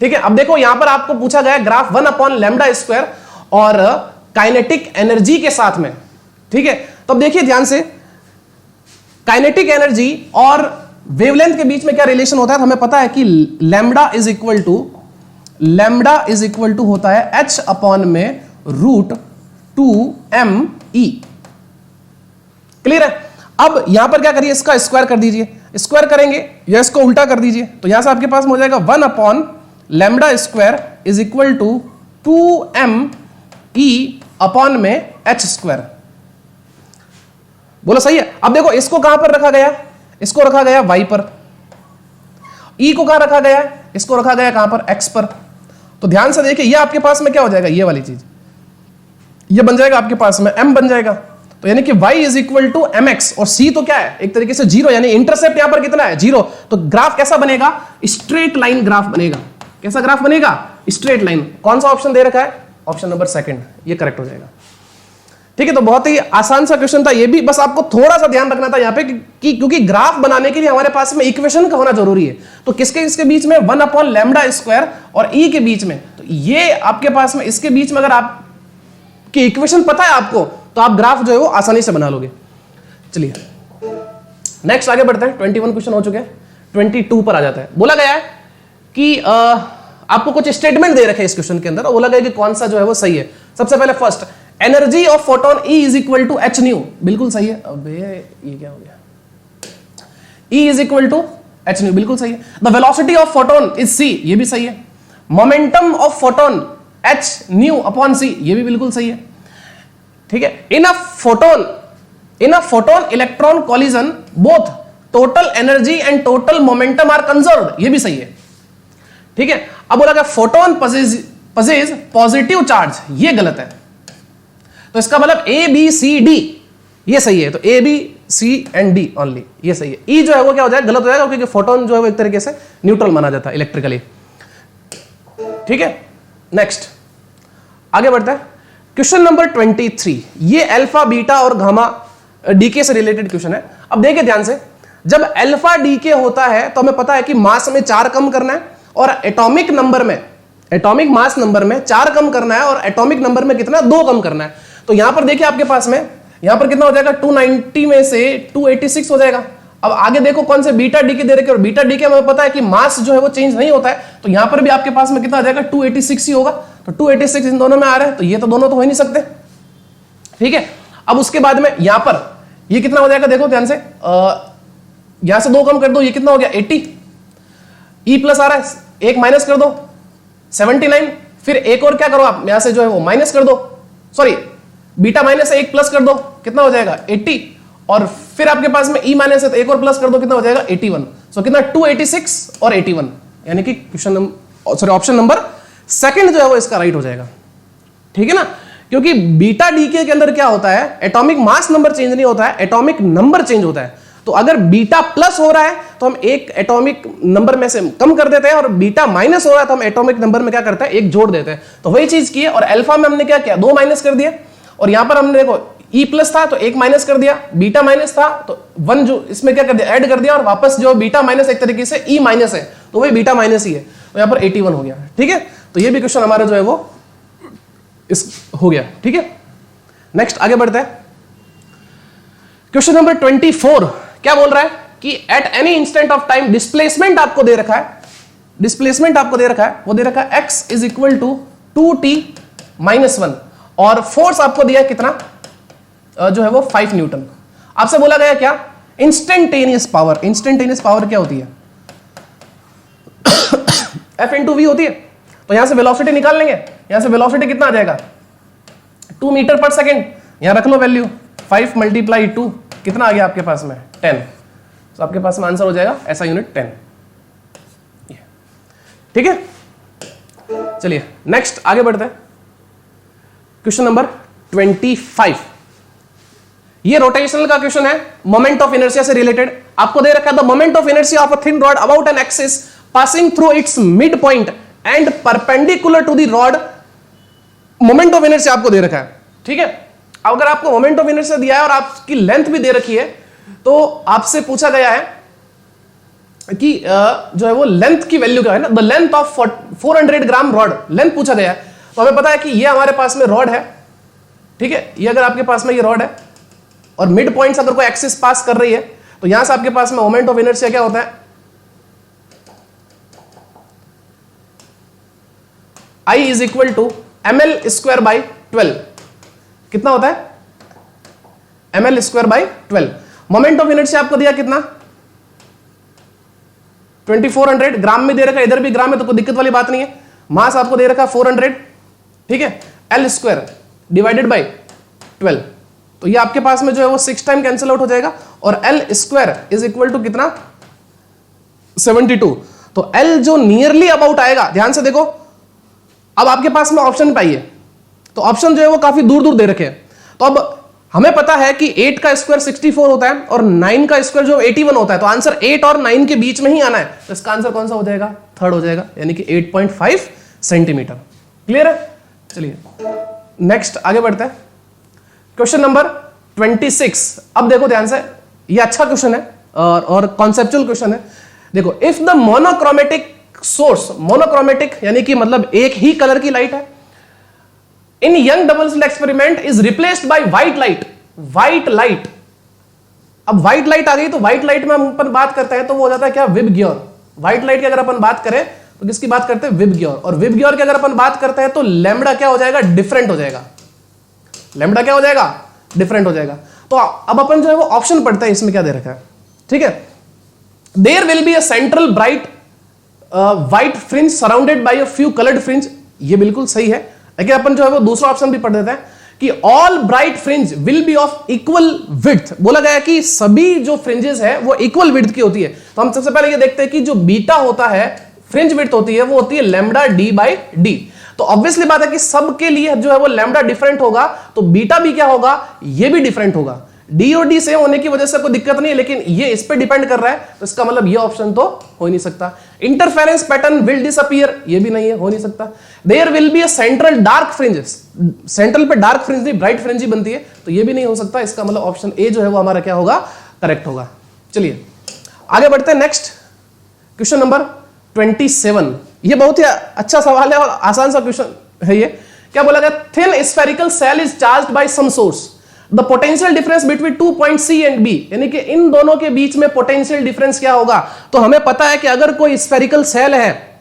ठीक है। अब देखो यहां पर आपको पूछा गया ग्राफ 1 अपॉन लैम्डा स्क्वायर और काइनेटिक एनर्जी के साथ में, ठीक है। तो अब देखिए ध्यान से, काइनेटिक एनर्जी और वेवलेंथ के बीच में क्या रिलेशन होता है। तो हमें पता है कि लैम्डा इज इक्वल टू होता है h अपॉन में √2m/e। क्लियर है। अब यहां पर क्या करिए, इसका स्क्वायर कर दीजिए, स्क्वायर करेंगे या इसको उल्टा कर दीजिए, तो यहां से आपके पास में हो जाएगा 1 upon lambda square is equal to 2m/e upon में h स्क्वायर। बोलो सही है। अब देखो इसको कहां पर रखा गया, इसको रखा गया y पर, E को कहां रखा गया है, इसको रखा गया कहां पर, x पर। तो ध्यान से देखिए, ये आपके पास में क्या हो जाएगा, ये वाली चीज, ये बन जाएगा आपके पास में m बन जाएगा। तो यानी कि y is equal to mx, और c तो क्या है, एक तरीके से 0, यानी इंटरसेप्ट यहां पर कितना है, 0। तो ग्राफ कैसा बनेगा, स्ट्रेट लाइन ग्राफ बनेगा। कैसा ग्राफ बनेगा, स्ट्रेट लाइन। कौन सा ऑप्शन दे रखा है, ऑप्शन नंबर सेकंड, ये करेक्ट हो जाएगा। ठीक है, तो बहुत ही आसान सा क्वेश्चन था ये भी, बस आपको थोड़ा सा ध्यान रखना था यहाँ पे कि क्योंकि ग्राफ बनाने के लिए हमारे पास में इक्वेशन का होना जरूरी है। तो किसके इसके बीच में, 1/λ² और e के बीच में। तो ये आपके पास में, इसके बीच में अगर आप की इक्वेशन पता है आपको, तो आप ग्राफ जो है वो आसानी से बना लोगे। चलिए नेक्स्ट आगे बढ़ते हैं। 21 क्वेश्चन हो चुके हैं, 22 पर आ जाता है। बोला गया है कि आपको कुछ स्टेटमेंट दे रखे हैं इस क्वेश्चन के अंदर, और बोला गया कि कौन सा जो है वो सही है। सबसे पहले first, energy of photon E is equal to H nu, बिल्कुल सही है। अबे ये क्या हो गया, E is equal to H nu, बिल्कुल सही है। The velocity of photon is C, ये भी सही है। Momentum of photon h nu upon C, ये भी बिल्कुल सही है। ठीक है, in a photon electron collision both total energy and total momentum are conserved, ये भी सही है। ठीक है, अब बोला गया फोटोन पजेज पॉजिटिव चार्ज, ये गलत है। तो इसका मतलब A B C D ये सही है। तो A B C and D only, ये सही है। E जो है वो क्या हो जाएगा, गलत हो जाएगा, क्योंकि फोटोन जो है वो एक तरीके से न्यूट्रल माना जाता है इलेक्ट्रिकली। ठीक है, नेक्स्ट आगे बढ़ते हैं। क्वेश्चन नंबर 23, ये अल्फा बीटा और गामा डीके से रिलेटेड क्वेश्चन है। अब देखिए ध्यान से, जब अल्फा डीके होता है तो हमें पता है कि मास में 4 कम करना है, और एटॉमिक नंबर में, एटॉमिक मास नंबर में 4 कम करना है, और एटॉमिक नंबर में कितना, 2 कम करना है। तो यहां पर देखिए आपके पास में, यहां पर कितना हो जाएगा, 290 में से 286 हो जाएगा। अब आगे देखो कौन से बीटा डीके दे रखे, और बीटा डीके हमें पता है कि मास जो है वो चेंज नहीं होता है। तो यहां पर भी आपके पास में कितना आ जाएगा, 286 ही होगा। तो 286 इन दोनों में आ रहा है, तो ये तो दोनों तो हो ही नहीं सकते। ठीक है, अब उसके बाद में यहां पर ये कितना हो जाएगा, देखो ध्यान से, यहां से 2 कम कर दो, ये कितना हो गया, 80। E प्लस आ रहा है, 1 माइनस कर दो, 79। फिर एक और क्या करो आप, यहां से जो है वो माइनस कर दो, सॉरी बीटा माइनस है, 1 प्लस कर दो, कितना हो जाएगा, 80। और फिर आपके पास में E माइनस है, तो 1 और प्लस कर दो, कितना हो जाएगा, 81। सो कितना, 286 और 81, यानी कि question number, sorry option number second जो है वो इसका राइट हो जाएगा। ठीक है ना, क्योंकि बीटा डीके के अंदर क्या होता है, एटॉमिक मास नंबर चेंज नहीं होता है, एटॉमिक नंबर चेंज होता है। तो अगर बीटा प्लस हो रहा है तो हम एक एटॉमिक नंबर में से कम कर देते हैं, और बीटा माइनस हो रहा है तो हम एटॉमिक नंबर में क्या करते हैं, 1 जोड़ देते हैं। तो वही चीज की है। और अल्फा में हमने क्या किया, 2 माइनस कर दिया, और यहां पर हमने देखो E प्लस था तो 1 माइनस कर दिया, बीटा माइनस था तो 1 जो इसमें क्या कर दिया, ऐड कर दिया, और वापस जो बीटा माइनस एक तरीके से E माइनस है, तो वही बीटा माइनस ही है। तो यहां पर 81 हो गया। ठीक है, तो ये भी क्वेश्चन हमारा जो है वो इस हो गया। ठीक है, नेक्स्ट आगे बढ़ते हैं। क्वेश्चन नंबर 24 क्या बोल रहा है कि at any instant of time displacement आपको दे रखा है, डिस्प्लेसमेंट आपको दे रखा है, वो दे रखा है x is equal to 2t minus 1, और फोर्स आपको दिया है कितना, जो है वो 5 न्यूटन। आपसे बोला गया क्या, इंस्टेंटेनियस पावर। इंस्टेंटेनियस पावर क्या होती है, F इंटू वी होती है। तो यहां से वेलोसिटी निकाल लेंगे, यहां से वेलोसिटी कितना आ जाएगा, 2 मीटर पर सेकेंड। यहां रख लो वैल्यू, 5 मल्टीप्लाई 2 कितना आ गया आपके पास में, 10। तो आपके पास में आंसर हो जाएगा ऐसा यूनिट 10। ठीक है, चलिए नेक्स्ट आगे बढ़ते हैं। क्वेश्चन नंबर 25, ये रोटेशनल का क्वेश्चन है, मोमेंट ऑफ इनर्शिया से रिलेटेड। आपको दे रखा है the moment of inertia of a thin rod about an axis passing through its mid point and perpendicular to the rod. Moment of inertia आपको दे रखा है। ठीक है, अगर आपको मोमेंट ऑफ इनर्शिया दिया है और आपकी लेंथ भी दे रखी है, तो आपसे पूछा गया है कि जो है वो लेंथ की वैल्यू क्या है ना, the length of 400 gram rod, length पूछा गया है। तो हमें पता है कि ये हमारे पास में रॉड है। ठीक है, ये अगर आपके पास में ये रॉड है और मिड पॉइंट से अगर कोई एक्सिस पास कर रही है, तो यहां से आपके पास में मोमेंट ऑफ इनर्शिया क्या होता है, I is equal to ml² by 12। कितना होता है, ml² by 12। Moment of inertia आपको दिया कितना, 2400 ग्राम में दे रखा है, इधर भी ग्राम में, तो कोई दिक्कत वाली बात नहीं है। मास आपको दे रखा 400, ठीक है, L² डिवाइडेड बाई 12। तो ये आपके पास में जो है वो 6 टाइम कैंसिल आउट हो जाएगा, और L² इज इक्वल टू कितना, 72। तो L जो नियरली अबाउट आएगा, ध्यान से देखो, अब आपके पास में ऑप्शन पाइए, तो ऑप्शन जो है वो काफी दूर दूर दे रखे हैं। तो अब हमें पता है कि 8 का स्क्वायर 64 होता है और 9 का स्क्वायर जो 81 होता है, तो आंसर 8 और 9 के बीच में ही आना है। तो इसका आंसर कौन सा हो जाएगा? थर्ड हो जाएगा, यानी कि 8.5 सेंटीमीटर। क्लियर है? चलिए नेक्स्ट आगे बढ़ते हैं। Question number 26। अब देखो ध्यान से, ये अच्छा क्वेश्चन है और कॉन्सेप्चुअल क्वेश्चन है। देखो, if the monochromatic source, monochromatic यानी कि मतलब एक ही कलर की लाइट है, in Young double slit experiment is replaced by white light. White light, अब व्हाइट लाइट आ गई तो व्हाइट लाइट में हम अपन बात करते हैं तो वो हो जाता है क्या? विबग्योर। व्हाइट लाइट की अगर अपन बात करें तो किसकी बात करते हैं? विबग्योर। और विबग्योर की अगर अपन बात करते हैं तो लैम्बडा क्या हो जाएगा? डिफरेंट हो जाएगा। लैम्बडा क्या हो जाएगा? डिफरेंट हो जाएगा। तो अब अपन जो है वो ऑप्शन पढ़ते हैं, इसमें क्या दे रखा है, ठीक है। There will be a central bright white fringe surrounded by a few coloured fringe. ये बिल्कुल सही है, लेकिन अपन जो है वो दूसरा ऑप्शन भी पढ़ देते हैं कि all bright fringe will be of equal width. बोला गया कि सभी जो फ्रिंजेस है वो इक्वल विड्थ की होती है। तो हम सबसे पहले ये देखते हैं कि जो बीटा होता है, फ्रिंज विड्थ होती है, वो होती है लैम्बडा डी बाई डी। तो ऑब्वियसली बात है कि सबके लिए जो है वो लैम्बडा डिफरेंट होगा, तो बीटा भी क्या होगा? ये भी डिफरेंट होगा। डी और डी सेम होने की वजह से कोई दिक्कत नहीं है, लेकिन ये इस पे डिपेंड कर रहा है, तो इसका मतलब ये ऑप्शन तो हो ही नहीं सकता। इंटरफेरेंस पैटर्न विल डिसअपीयर, ये भी नहीं है, हो नहीं सकता। There will be a central dark fringes, central पे डार्क फ्रिंज नहीं ब्राइट फ्रिंज ही बनती है, तो ये भी नहीं हो सकता। इसका मतलब ऑप्शन ए जो है वो हमारा क्या होगा? करेक्ट होगा। चलिए आगे बढ़ते हैं। Next question number 27। ये बहुत ही अच्छा सवाल है और आसान सा क्वेश्चन है। ये क्या बोला गया? Thin spherical shell is charged by some source, the potential difference between 2 point C and B, यानी कि इन दोनों के बीच में पोटेंशियल डिफरेंस क्या होगा? तो हमें पता है कि अगर कोई स्फेरिकल सेल है,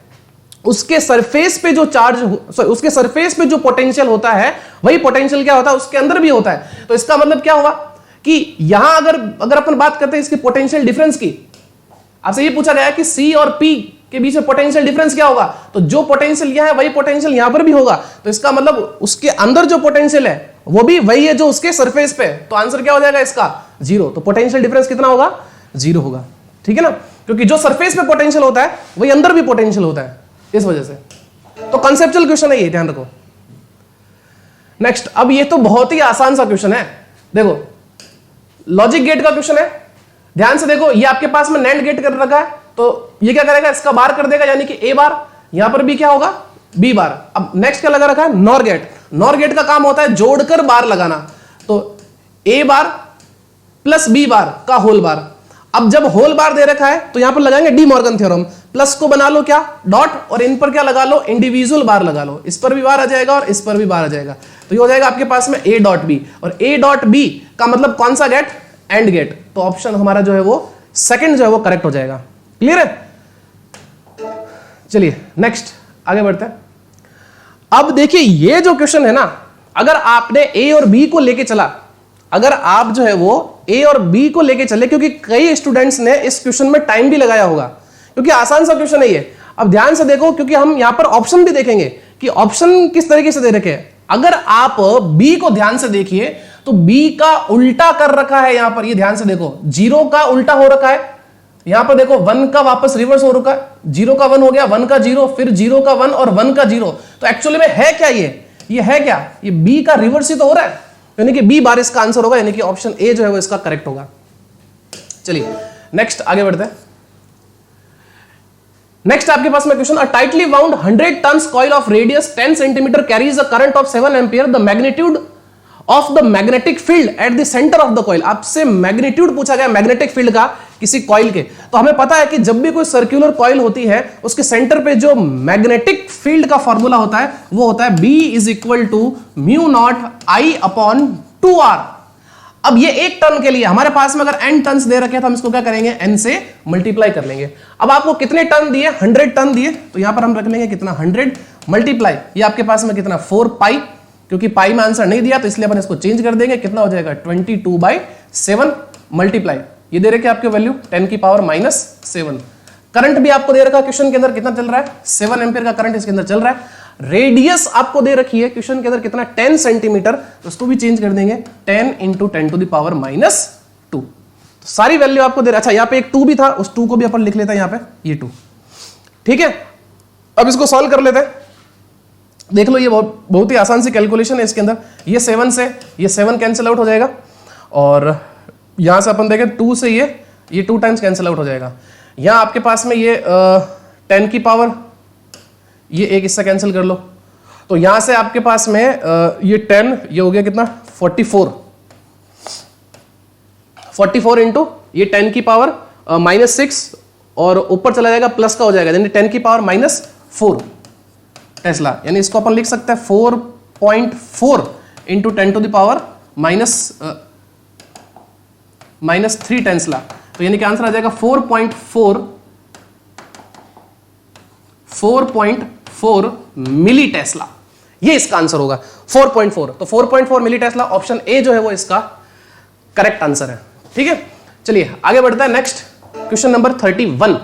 उसके सरफेस पे जो चार्ज, उसके सरफेस पे जो पोटेंशियल होता है, वही पोटेंशियल क्या होता है? उसके अंदर भी होता है। तो इसका मतलब क्या हुआ कि यहां अगर अपन बात करते हैं इसकी पोटेंशियल डिफरेंस की, आपसे ये पूछा गया कि C और P के बीच में पोटेंशियल डिफरेंस क्या होगा, तो जो पोटेंशियल यहां है वही पोटेंशियल यहां पर भी होगा। तो इसका मतलब उसके अंदर जो पोटेंशियल है वो भी वही है जो उसके सरफेस पे, तो आंसर क्या हो जाएगा इसका? 0। तो पोटेंशियल डिफरेंस कितना होगा? 0 होगा, ठीक है ना, क्योंकि जो सरफेस पे पोटेंशियल होता है वही अंदर भी पोटेंशियल होता है, इस वजह से। तो कंसेप्चुअल क्वेश्चन है ये, ध्यान रखो। नेक्स्ट, अब ये तो बहुत ही आसान सा क्वेश्चन है। देखो, लॉजिक गेट का क्वेश्चन है, ध्यान से देखो। ये आपके पास में नैंड गेट कर रखा है, तो ये क्या करेगा? इसका बार कर देगा, यानी कि A बार, यहां पर भी क्या होगा? B बार। अब नेक्स्ट क्या लगा रखा है? Nor gate. नॉर गेट का काम होता है जोड़कर बार लगाना, तो A बार प्लस B बार का होल बार। अब जब होल बार दे रखा है तो यहां पर लगाएंगे डी मॉर्गन थ्योरम, प्लस को बना लो क्या? डॉट, और इन पर क्या लगा लो? इंडिविजुअल बार लगा लो। इस पर भी बार आ जाएगा और इस पर भी बार आ जाएगा, तो ये हो जाएगा आपके पास में A डॉट B। और A डॉट B का मतलब कौन सा गेट? AND gate. तो ऑप्शन हमारा जो है वो सेकंड जो है वो करेक्ट हो जाएगा। क्लियर है? चलिए नेक्स्ट आगे बढ़ते हैं। अब देखिए, ये जो क्वेश्चन है ना, अगर आपने A और B को लेके चला, अगर आप जो है वो A और B को लेके चले, क्योंकि कई स्टूडेंट्स ने इस क्वेश्चन में टाइम भी लगाया होगा, क्योंकि आसान सा क्वेश्चन है ये। अब ध्यान से देखो, क्योंकि हम यहां पर ऑप्शन भी देखेंगे कि ऑप्शन किस तरीके से दे रखे हैं। अगर आप B को ध्यान से देखिए तो B का उल्टा कर रखा है यहां पर, ये ध्यान से देखो, 0 का उल्टा हो रखा है। यहां पर देखो 1 का वापस रिवर्स हो रखा है, 0 का 1 हो गया, 1 का 0, फिर 0 का 1 और 1 का 0। तो एक्चुअली में है क्या ये है क्या? ये B का रिवर्स ही तो हो रहा है, यानी कि B बार इसका आंसर होगा, यानी कि ऑप्शन ए जो है वो इसका करेक्ट होगा। चलिए नेक्स्ट आगे बढ़ते हैं। नेक्स्ट आपके पास में question, a tightly wound 100 turns coil of radius 10 centimetre carries a current of 7 ampere, the magnitude of the magnetic field at the centre of the coil. आपसे मैग्नीट्यूड पूछा गया मैग्नेटिक फील्ड का किसी कॉइल के। तो हमें पता है कि जब भी कोई सर्कुलर कॉइल होती है, उसके सेंटर पे जो मैग्नेटिक फील्ड का फॉर्मूला होता है वो होता है B is equal to mu not I upon 2R। अब ये एक टर्न के लिए हमारे पास में अगर n टर्न्स दे रखे हैं तो हम इसको क्या करेंगे? n से मल्टीप्लाई कर लेंगे। अब आपको कितने टर्न दिए? 100 टर्न दिए, तो यहां पर हम रख लेंगे कितना? 100 मल्टीप्लाई, ये आपके पास में कितना? 4 पाई, क्योंकि पाई में आंसर नहीं दिया तो इसलिए अपन इसको चेंज कर देंगे। कितना हो जाएगा? 22/7 मल्टीप्लाई, ये दे रखे आपके वैल्यू 10 की पावर -7। करंट भी आपको दे रखा क्वेश्चन के अंदर कितना चल रहा है? 7 एम्पियर का करंट इसके अंदर चल रहा है। रेडियस आपको दे रखी है क्वेश्चन के अंदर कितना? 10 सेंटीमीटर, तो उसको भी चेंज कर देंगे 10 × 10⁻²। तो सारी वैल्यू आपको दे रहा है। अच्छा, यहाँ पे एक 2 भी था, उस 2 को भी अपन लिख लेते हैं यहाँ पे, ये 2। ठीक है, अब इसको सॉल्व कर लेते हैं। देख लो, ये बहुत ही आसान सी कैलकुलेशन है इसके अंदर। ये 7 से ये 7 कैंसिल आउट हो जाएगा, और यहां से अपन देखें 2 से ये 2 टाइम्स कैंसिल आउट हो जाएगा। यहां आपके पास में ये 10 की पावर, ये एक हिस्सा कैंसिल कर लो, तो यहां से आपके पास में ये 10, ये हो गया कितना 44 इंटू ये 10 की पावर -6, और ऊपर चला जाएगा प्लस का हो जाएगा, यानी 10 की पावर -4 टेस्ला। यानी इसको अपन लिख सकते हैं 4.4 into 10 to the power -3 tesla. तो यानी कि आंसर आ जाएगा 4.4 मिली टेस्ला। ये इसका आंसर होगा 4.4। तो 4.4 मिली टेस्ला, ऑप्शन ए जो है वो इसका करेक्ट आंसर है। ठीक है, चलिए आगे बढ़ता है। Next question number 31।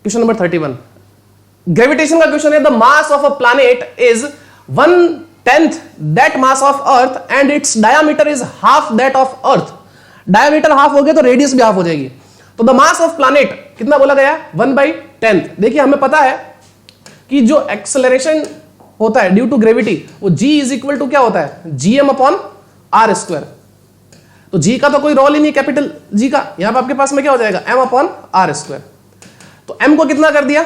Question number 31 gravitation का क्वेश्चन है। The mass of a planet is 1/10 that mass of earth and its diameter is half that of earth. Diameter half हो गया तो रेडियस भी हाफ हो जाएगी। तो द मास ऑफ प्लैनेट कितना बोला गया, 1/10। देखिए हमें पता है कि जो एक्सेलरेशन होता है ड्यू टू ग्रेविटी, वो g इज इक्वल टू क्या होता है, gm/r²। तो g का तो कोई रोल ही नहीं, कैपिटल g का। यहां पर आपके पास में क्या हो जाएगा, m/r²। तो m को कितना कर दिया,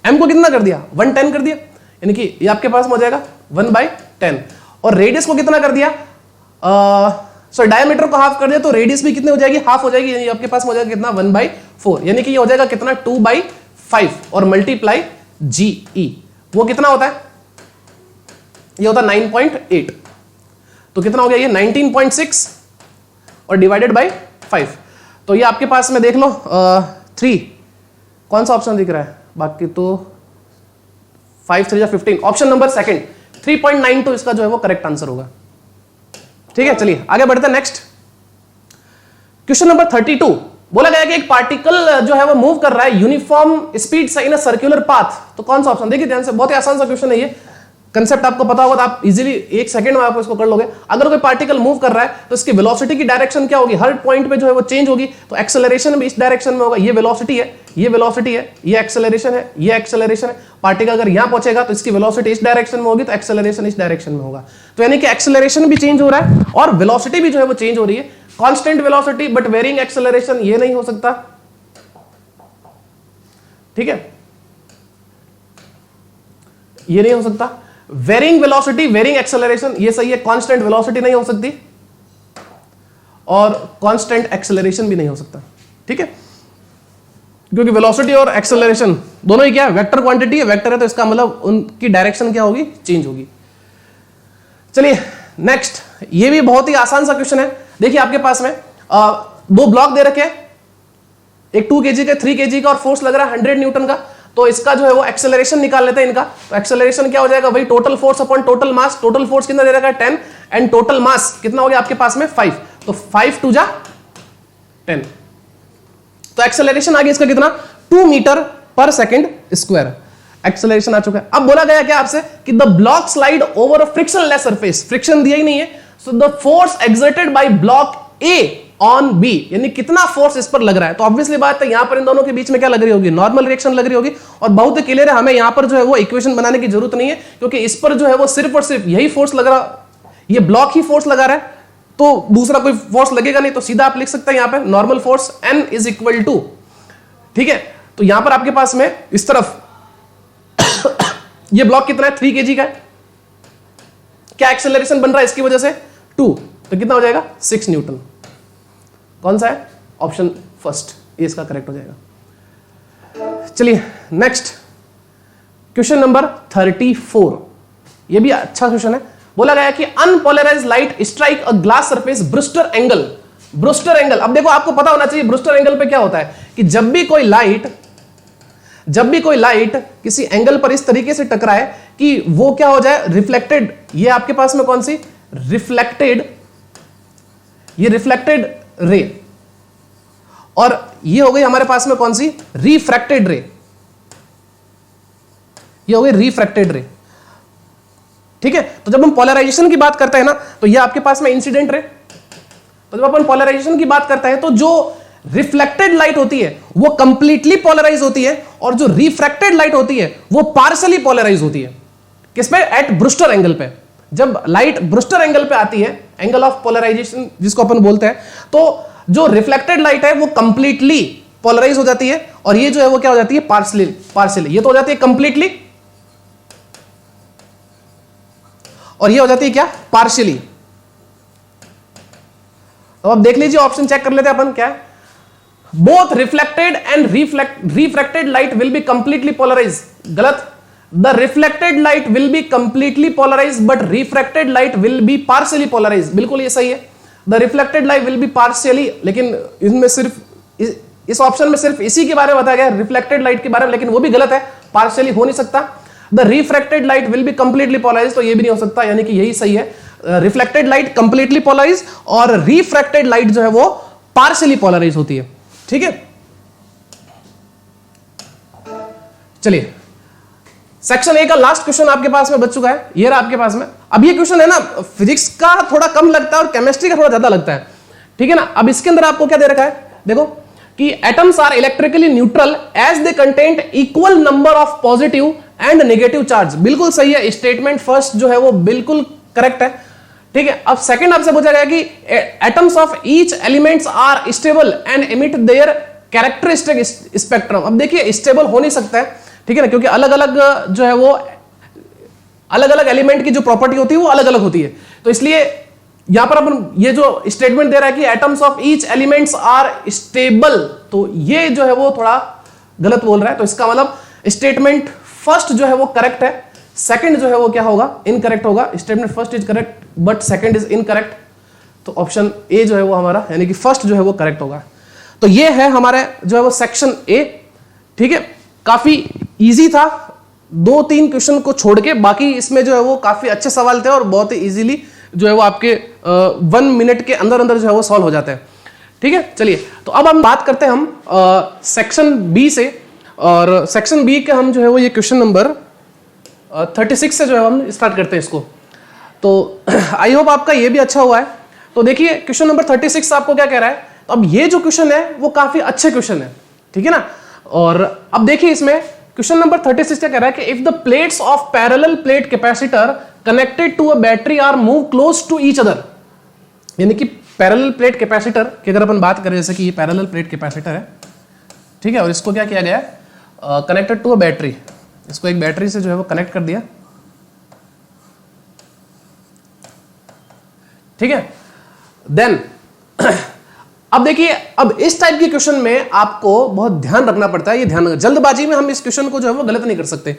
110 कर दिया, यानी कि ये आपके पास में हो जाएगा 1/10। और रेडियस को कितना कर दिया, डायमीटर को हाफ कर दिया, तो रेडियस भी कितनी हो जाएगी, हाफ हो जाएगी, यानी आपके पास में हो जाएगा कितना 1/4, यानी कि ये हो जाएगा कितना 2/5 और मल्टीप्लाई GE, वो कितना होता है, ये होता है 9.8। तो कितना हो गया ये 19.6 और डिवाइडेड बाय 5। तो ये आपके पास में देख लो 3, कौन सा ऑप्शन दिख रहा है, बाकी तो 5 3 15, ऑप्शन नंबर सेकंड 3.92 इसका जो है वो करेक्ट आंसर होगा। ठीक है, चलिए आगे बढ़ते हैं। नेक्स्ट क्वेश्चन नंबर 32 बोला गया कि एक पार्टिकल जो है वो मूव कर रहा है यूनिफॉर्म स्पीड से इन अ सर्कुलर पाथ। तो कौन सा ऑप्शन, देखिए ध्यान से, बहुत ही आसान सा क्वेश्चन है ये। कंसेप्ट आपको पता होगा तो आप इजीली 1 सेकंड में आप इसको कर लोगे। अगर कोई पार्टिकल मूव कर रहा है तो इसकी वेलोसिटी की डायरेक्शन क्या होगी, हर पॉइंट पे जो है वो चेंज होगी। तो एक्सेलरेशन भी इस डायरेक्शन में होगा। ये वेलोसिटी है, ये वेलोसिटी है, ये एक्सेलरेशन है, ये एक्सेलरेशन है। पार्टिकल अगर यहां पहुंचेगा तो इसकी वेलोसिटी इस डायरेक्शन में होगी, तो एक्सेलरेशन इस डायरेक्शन में होगा। तो यानी कि एक्सेलरेशन भी चेंज हो रहा है और वेलोसिटी भी जो है वो चेंज हो रही है। Constant velocity but varying acceleration, ये नहीं हो सकता। ठीक है, ये नहीं हो सकता। वेरिंग वेलोसिटी वेरिंग एक्सेलरेशन, ये सही है। कांस्टेंट वेलोसिटी नहीं हो सकती और कांस्टेंट एक्सेलरेशन भी नहीं हो सकता। ठीक है, क्योंकि वेलोसिटी और एक्सेलरेशन दोनों ही क्या है, वेक्टर क्वांटिटी है। वेक्टर है तो इसका मतलब उनकी डायरेक्शन क्या होगी, चेंज होगी। चलिए नेक्स्ट, ये भी बहुत ही आसान सा क्वेश्चन है। देखिए आपके पास में 2 ब्लॉक दे रखे हैं, एक 2 kg का 3 kg का, और फोर्स लग रहा है 100 न्यूटन का। तो इसका जो है वो एक्सेलरेशन निकाल लेते हैं इनका। तो एक्सेलरेशन क्या हो जाएगा, वही total force upon total mass. Total force कितना दे रखा है 10 एंड टोटल मास कितना हो गया आपके पास में 5। तो 5 2 जा 10। तो एक्सेलरेशन आ गया इसका कितना, 2 मीटर पर सेकंड स्क्वायर एक्सेलरेशन आ चुका है। अब बोला गया क्या आपसे कि the block slide over a frictionless surface, friction दिया ही नहीं है। So the force exerted by block A on B, यानी कितना फोर्स इस पर लग रहा है। तो ऑब्वियसली बात है यहां पर इन दोनों के बीच में क्या लग रही होगी, नॉर्मल रिएक्शन लग रही होगी। और बहुत ही क्लियर है, हमें यहां पर जो है वो इक्वेशन बनाने की जरूरत नहीं है, क्योंकि इस पर जो है वो सिर्फ और सिर्फ यही फोर्स लग रहा, ये ब्लॉक ही फोर्स लगा रहा है, तो दूसरा कोई फोर्स लगेगा नहीं। तो सीधा आप लिख सकते हैं यहां पर normal force N is equal to, ठीक है। तो यहां पर आपके पास में इस तरफ ये ब्लॉक कितना है, 3 kg का है। क्या एक्सेलरेशन बन रहा है इसकी वजह से 2, तो कितना हो जाएगा 6 न्यूटन। कौन सा है, ऑप्शन फर्स्ट, ये इसका करेक्ट हो जाएगा। चलिए नेक्स्ट क्वेश्चन नंबर 34, ये भी अच्छा क्वेश्चन है। बोला गया कि unpolarised light strike a glass surface Brewster angle. Brewster angle, अब देखो आपको पता होना चाहिए ब्रूस्टर एंगल पे क्या होता है कि जब भी कोई लाइट किसी एंगल पर इस तरीके से टकराए कि वो क्या हो जाए, रिफ्लेक्टेड। ये आपके पास में कौन सी, रिफ्लेक्टेड, ये रिफ्लेक्टेड रे, और ये हो गई हमारे पास में कौन सी, रिफ्रैक्टेड रे। ये हो गई रिफ्रैक्टेड रे। ठीक है, तो जब हम पोलराइजेशन की बात करते हैं ना, तो ये आपके पास में इंसिडेंट रे। तो जब अपन पोलराइजेशन की बात करते हैं तो जो रिफ्लेक्टेड लाइट होती है वो कंप्लीटली पोलराइज होती है, और जो रिफ्रैक्टेड लाइट होती है वो पार्शियली पोलराइज होती है। किस पे? एट ब्रूस्टर एंगल पे। जब लाइट ब्रूस्टर एंगल पे आती है, एंगल ऑफ पोलराइजेशन जिसको अपन बोलते हैं, तो जो रिफ्लेक्टेड लाइट है वो कंप्लीटली पोलराइज हो जाती है, और ये जो है वो क्या हो जाती है? पार्शियली। ये तो हो जाती है कंप्लीटली, और ये हो जाती है क्या? पार्शियली। तो अब देख लीजिए, ऑप्शन चेक कर लेते हैं अपन क्या है। Both reflected and refracted light will be completely polarise. गलत। The reflected light will be completely polarise but refracted light will be partially polarise. बिल्कुल ये सही है। The reflected light will be partially, लेकिन इसमें सिर्फ इस ऑप्शन में सिर्फ इसी के बारे में बताया गया, रिफ्लेक्टेड लाइट के बारे में, लेकिन वो भी गलत है, पार्शियली हो नहीं सकता। The refracted light will be completely polarise, तो ये भी नहीं हो सकता, यानी कि यही सही है। रिफ्लेक्टेड लाइट कंप्लीटली पोलराइज और रिफ्रैक्टेड लाइट जो है वो पार्शियली पोलराइज होती है। ठीक है, चलिए सेक्शन ए का लास्ट क्वेश्चन आपके पास में बच चुका है, ये रहा आपके पास में। अब ये क्वेश्चन है ना, फिजिक्स का थोड़ा कम लगता है और केमिस्ट्री का थोड़ा ज्यादा लगता है, ठीक है ना। अब इसके अंदर आपको क्या दे रखा है, देखो कि atoms are electrically neutral as they contain equal number of positive and negative charge. बिल्कुल सही है, स्टेटमेंट फर्स्ट जो है वो बिल्कुल करेक्ट है। ठीक है, अब सेकंड आपसे पूछा गया कि atoms of each elements are stable and emit their characteristic spectrum. अब देखिए स्टेबल हो नहीं सकता है, ठीक है ना, क्योंकि अलग अलग जो है वो अलग अलग एलिमेंट की जो प्रॉपर्टी होती है वो अलग अलग होती है। तो इसलिए यहां पर अपन ये जो स्टेटमेंट दे रहा है कि atoms of each elements are stable, तो ये जो है वो थोड़ा गलत बोल रहा है। तो इसका मतलब स्टेटमेंट फर्स्ट जो है वो करेक्ट है, सेकंड जो है वो क्या होगा? इनकरेक्ट होगा। Statement first is correct but second is incorrect, तो ऑप्शन ए जो है वो हमारा, यानी कि फर्स्ट जो है वो करेक्ट होगा। तो ये है हमारे जो है वो सेक्शन ए। ठीक है, काफी इजी था, 2-3 क्वेश्चन को छोड़ के बाकी इसमें जो है वो काफी अच्छे सवाल थे और बहुत ही इजीली जो है वो आपके 1 मिनट के अंदर अंदर जो है वो सॉल्व हो जाते हैं। ठीक है, चलिए तो अब हम बात करते हैं हम सेक्शन बी से, और सेक्शन बी के हम जो है वो ये क्वेश्चन नंबर 36 से जो है हम स्टार्ट करते हैं इसको। तो आई होप आपका ये भी अच्छा हुआ है। तो देखिए क्वेश्चन नंबर 36 आपको क्या कह रहा है। तो अब ये जो क्वेश्चन है वो काफी अच्छे क्वेश्चन है, ठीक है ना। और अब देखिए इसमें क्वेश्चन नंबर 36 क्या कह रहा है कि if the plates of parallel plate capacitor connected to a battery are move close to each other, यानी कि पैरेलल प्लेट कैपेसिटर की अगर अपन बात करें, जैसे कि ये पैरेलल प्लेट कैपेसिटर है, ठीक है, और इसको क्या किया गया है, कनेक्टेड टू अ बैटरी, इसको एक बैटरी से जो है वो कनेक्ट कर दिया, ठीक है। देन अब देखिए, अब इस टाइप के क्वेश्चन में आपको बहुत ध्यान रखना पड़ता है, ये ध्यान, जल्दबाजी में हम इस क्वेश्चन को जो है वो गलत नहीं कर सकते।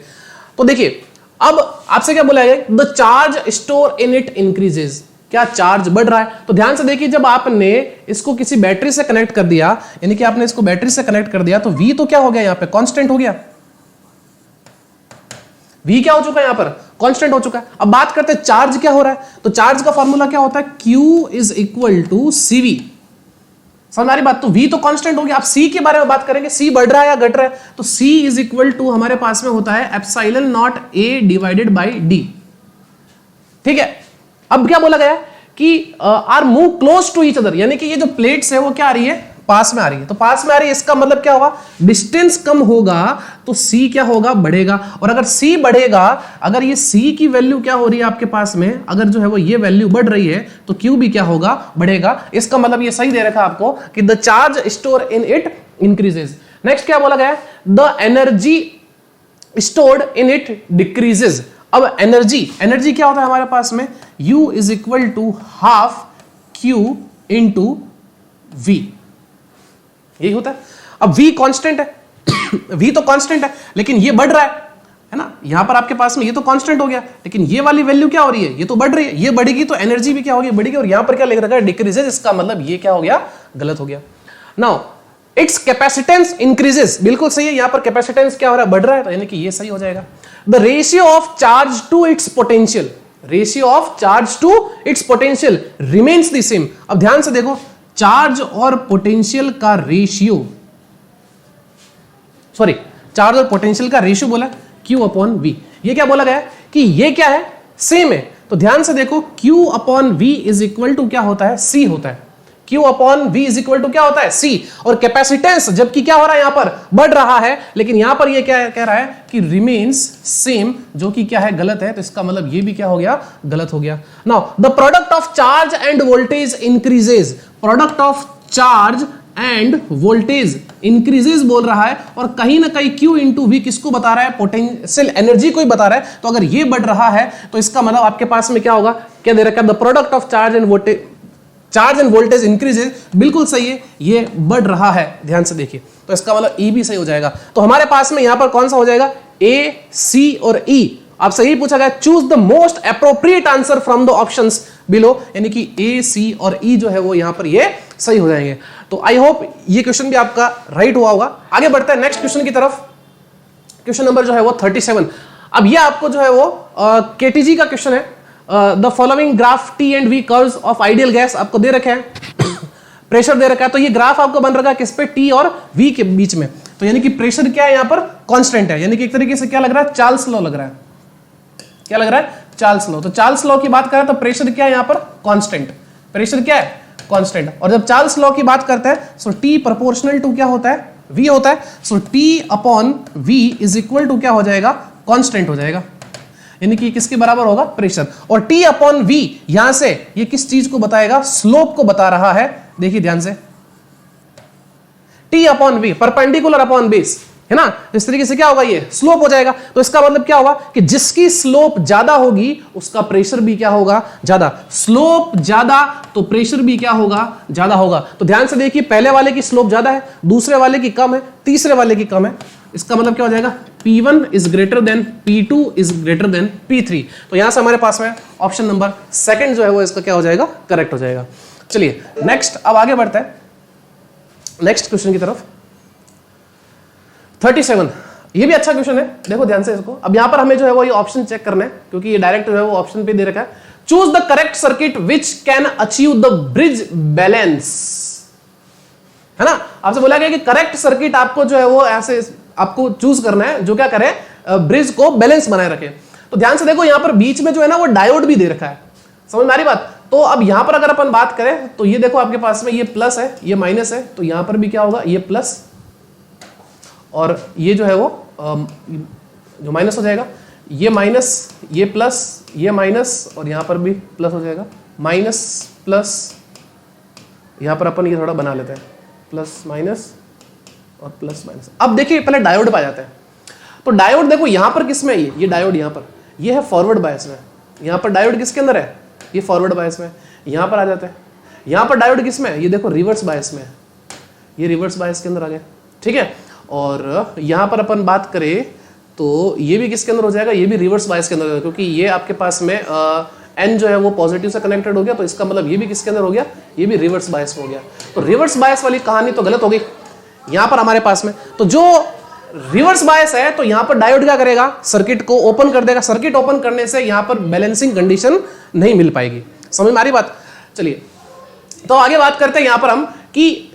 तो देखिए अब आपसे क्या बोला गया, the charge store in it increases, क्या चार्ज बढ़ रहा है। तो ध्यान से देखिए, जब आपने इसको किसी बैटरी से कनेक्ट कर दिया, यानी कि आपने इसको बैटरी से कनेक्ट कर दिया, तो V तो क्या हो गया, यहां पे कांस्टेंट हो गया, V क्या हो चुका है, यहां पर कांस्टेंट हो चुका है। अब बात करते हैं चार्ज क्या हो रहा है। तो चार्ज का फॉर्मूला क्या होता है, Q is equal to CV, समझ आ रही बात। तो V तो कांस्टेंट हो गया। आप C के बारे में बात करेंगे, C बढ़ रहा है या घट रहा है, तो C इज इक्वल टू हमारे पास में होता है epsilon not A divided by D, ठीक है। अब क्या बोला गया कि are move close to each other, यानी कि ये जो प्लेट्स है वो क्या आ रही है, पास में आ रही है। तो पास में आ रही है, इसका मतलब क्या होगा, डिस्टेंस कम होगा तो C क्या होगा, बढ़ेगा। और अगर C बढ़ेगा, अगर ये C की वैल्यू क्या हो रही है आपके पास में, अगर जो है वो ये वैल्यू बढ़ रही है, तो Q भी क्या होगा, बढ़ेगा। इसका मतलब ये सही दे रखा आपको कि the charge store in it increases. Next क्या बोला गया, the energy stored in it decreases. अब एनर्जी क्या होता है हमारे पास में, U is equal to half Q into V, यही होता है। अब V कांस्टेंट है V तो कांस्टेंट है, लेकिन ये बढ़ रहा है ना, यहां पर आपके पास में ये तो कांस्टेंट हो गया, लेकिन ये वाली वैल्यू क्या हो रही है, ये तो बढ़ रही है, ये बढ़ेगी तो एनर्जी भी क्या होगी, बढ़ेगी। और यहां पर क्या लिख रखा है, डिक्रीजेस, इसका मतलब ये क्या हो गया, गलत हो गया। नाउ इट्स कैपेसिटेंस इंक्रीजेस, बिल्कुल सही है, यहां पर कैपेसिटेंस क्या हो रहा है, बढ़ रहा है, तो यानी कि ये सही हो जाएगा। The ratio of charge to its potential, ratio of charge to its potential remains the same. अब ध्यान से देखो, चार्ज और पोटेंशियल का रेशियो, सॉरी चार्ज और पोटेंशियल का रेशियो बोला Q अपॉन V, ये क्या बोला गया कि ये क्या है, सेम है। तो ध्यान से देखो, Q upon V is equal to क्या होता है, C होता है। Q upon V is equal to क्या होता है C, और कैपेसिटेंस जबकि क्या हो रहा है यहां पर बढ़ रहा है, लेकिन यहां पर ये क्या कह रहा है कि रिमेन्स सेम, जो कि क्या है गलत है, तो इसका मतलब ये भी क्या हो गया गलत हो गया। Now the product of charge end voltage increases, product of charge end voltage increases बोल रहा है, और कहीं ना कहीं Q इंटू वी किसको बता रहा है, पोटेंशियल एनर्जी को ही बता रहा है। तो अगर ये बढ़ रहा है तो इसका मतलब आपके पास में क्या होगा, क्या दे रखा है, the product of charge end voltage increases, बिल्कुल सही है, ये बढ़ रहा है, ध्यान से देखिए, तो इसका मतलब E भी सही हो जाएगा। तो हमारे पास में यहां पर कौन सा हो जाएगा, A, C और E। आपसे यही पूछा गया choose the most appropriate answer from the options below, यानी कि A, C और E जो है वो यहां पर ये सही हो जाएंगे। तो आई होप ये क्वेश्चन भी आपका राइट हुआ होगा। आगे बढ़ते हैं नेक्स्ट क्वेश्चन की तरफ। क्वेश्चन नंबर जो है वो 37। अब ये आपको जो है वो केटीजी का क्वेश्चन है। The following graph T and V curves of ideal gas आपको दे रखे हैं, प्रेशर दे रखा है, तो ये ग्राफ आपको बन रखा है किस पे, T और V के बीच में। तो यानी कि प्रेशर क्या है, यहां पर कांस्टेंट है, यानी कि एक तरीके से क्या लग रहा है, चार्ल्स लॉ लग रहा है। क्या लग रहा है, चार्ल्स लॉ। तो चार्ल्स लॉ की बात करें तो प्रेशर क्या है यहां पर, कांस्टेंट, प्रेशर क्या है, कांस्टेंट। और जब चार्ल्स लॉ की बात करते हैं सो T प्रोपोर्शनल टू क्या होता है, V होता है। So T upon V is equal to क्या हो जाएगा, कांस्टेंट हो जाएगा, यानी कि किसके बराबर होगा, प्रेशर। और T अपॉन V यहां से ये किस चीज को बताएगा, स्लोप को बता रहा है। देखिए ध्यान से, T upon V perpendicular upon base है ना, इस तरीके से क्या होगा, ये स्लोप हो जाएगा। तो इसका मतलब क्या होगा कि जिसकी स्लोप ज्यादा होगी उसका प्रेशर भी क्या होगा, ज्यादा। स्लोप ज्यादा तो प्रेशर भी क्या होगा, ज्यादा होगा। तो ध्यान से देखिए, पहले वाले की स्लोप ज्यादा है, दूसरे वाले की कम है, तीसरे वाले की कम है। इसका मतलब क्या हो जाएगा, P1 is greater than P2 is greater than P3। तो यहां से हमारे पास में ऑप्शन नंबर सेकंड जो है वो इसका क्या हो जाएगा, करेक्ट हो जाएगा। चलिए नेक्स्ट, अब आगे बढ़ते हैं नेक्स्ट क्वेश्चन की तरफ। 37, ये भी अच्छा क्वेश्चन है, देखो ध्यान से इसको। अब यहां पर हमें जो है वो ये ऑप्शन चेक करना है, क्योंकि ये डायरेक्ट जो है वो ऑप्शन पे दे रखा है। Choose the correct circuit which can achieve the bridge balance, है ना। आपसे बोला गया कि करेक्ट सर्किट आपको जो है वो ऐसे आपको चूज करना है जो क्या करे, ब्रिज को बैलेंस बनाए रखे। तो ध्यान से देखो, यहां पर बीच में जो है ना वो डायोड भी दे रखा है, समझ में आ रही बात। तो अब यहां पर अगर अपन बात करें तो ये देखो आपके पास में ये प्लस है, ये माइनस है, तो यहां पर भी क्या होगा, ये प्लस और ये जो है वो जो माइनस हो जाएगा, ये माइनस, ये प्लस, ये माइनस, और यहां पर भी प्लस हो जाएगा, माइनस प्लस। यहां पर अपन ये थोड़ा बना लेते हैं, प्लस माइनस और प्लस माइनस। अब देखिए पहले डायोड पे आ जाते हैं। तो डायोड देखो यहां पर किस में है, ये डायोड यहां पर, ये है फॉरवर्ड बायस में। यहां पर डायोड किसके अंदर है, ये फॉरवर्ड बायस में। यहां पर आ जाते हैं, यहां पर डायोड किस में है, ये देखो रिवर्स बायस में, ये रिवर्स बायस के अंदर आ गया, ठीक है। और यहां पर अपन बात करें तो ये भी किसके अंदर हो जाएगा, ये भी रिवर्स बायस के अंदर हो जाएगा, क्योंकि ये आपके पास में N जो है वो पॉजिटिव से कनेक्टेड हो गया, तो इसका मतलब ये भी किसके अंदर हो गया, ये भी रिवर्स बायस में हो गया। तो रिवर्स बायस वाली कहानी तो गलत हो गई यहां पर हमारे पास में। तो जो रिवर्स बायस है तो यहां पर डायोड क्या करेगा, सर्किट को ओपन कर देगा। सर्किट ओपन करने से यहां पर बैलेंसिंग कंडीशन नहीं मिल पाएगी, समझ में आ रही बात। चलिए तो आगे बात करते हैं यहां पर हम कि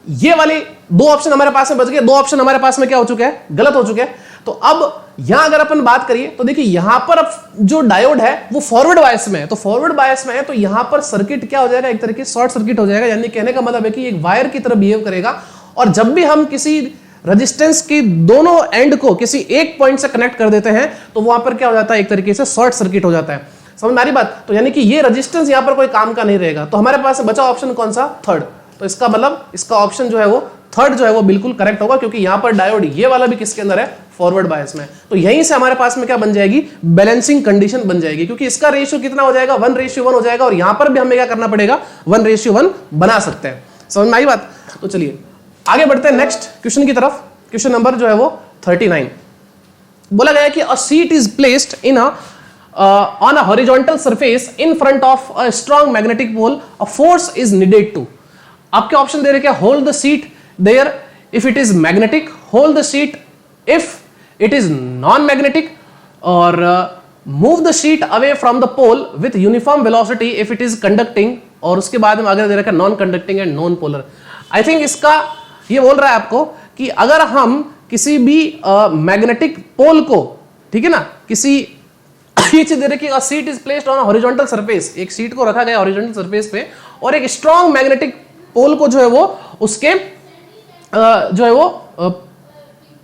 ये वाले दो ऑप्शन हमारे पास में बच गए, दो ऑप्शन हमारे पास में क्या हो चुके हैं, गलत हो चुके हैं। तो अब यहां अगर अपन बात करिए तो देखिए यहां पर अब जो डायोड है वो फॉरवर्ड बायस में है, तो फॉरवर्ड बायस में है तो यहां पर सर्किट क्या हो जाएगा, एक तरीके से शॉर्ट सर्किट हो जाएगा। यानी कहने का मतलब है कि एक वायर की तरह बिहेव करेगा, और जब भी हम किसी रेजिस्टेंस की दोनों एंड को किसी एक पॉइंट से कनेक्ट कर देते हैं तो वहां पर क्या हो जाता है, एक तरीके से शॉर्ट सर्किट हो जाता है, समझ में आ रही बात। तो यानी कि ये रेजिस्टेंस यहां पर कोई काम का नहीं रहेगा। तो हमारे पास बचा ऑप्शन कौन सा, थर्ड। तो इसका मतलब इसका ऑप्शन जो है वो थर्ड जो है वो बिल्कुल करेक्ट होगा, क्योंकि यहां पर डायोड ये वाला भी किसके अंदर है, फॉरवर्ड बायस में। तो यहीं से हमारे पास में क्या बन जाएगी, बैलेंसिंग कंडीशन बन जाएगी, क्योंकि इसका रेशियो कितना हो जाएगा, 1:1 हो जाएगा, और यहां पर भी हमें क्या करना पड़ेगा, 1:1 बना सकते हैं। समझ में आई बात। तो चलिए आगे बढ़ते हैं नेक्स्ट क्वेश्चन की तरफ। क्वेश्चन नंबर जो है वो 39। बोला गया है कि a sheet is placed in on a horizontal surface in front of a strong magnetic pole, a force is needed to। आपके ऑप्शन दे रहे क्या, hold the seat there if it is magnetic, hold the seat if it is non-magnetic, or move the sheet away from the pole with uniform velocity if it is conducting, और उसके बाद में आगे दे रखा non conducting and non polar. I think इसका ये बोल रहा है आपको कि अगर हम किसी भी मैग्नेटिक पोल को, ठीक है ना, किसी ये चीज दे रखी, seat is placed on horizontal surface, एक सीट को रखा गया हॉरिजॉन्टल सरफेस पे, और एक स्ट्रॉन्ग मैग्नेटिक पोल को जो है वो उसके जो है वो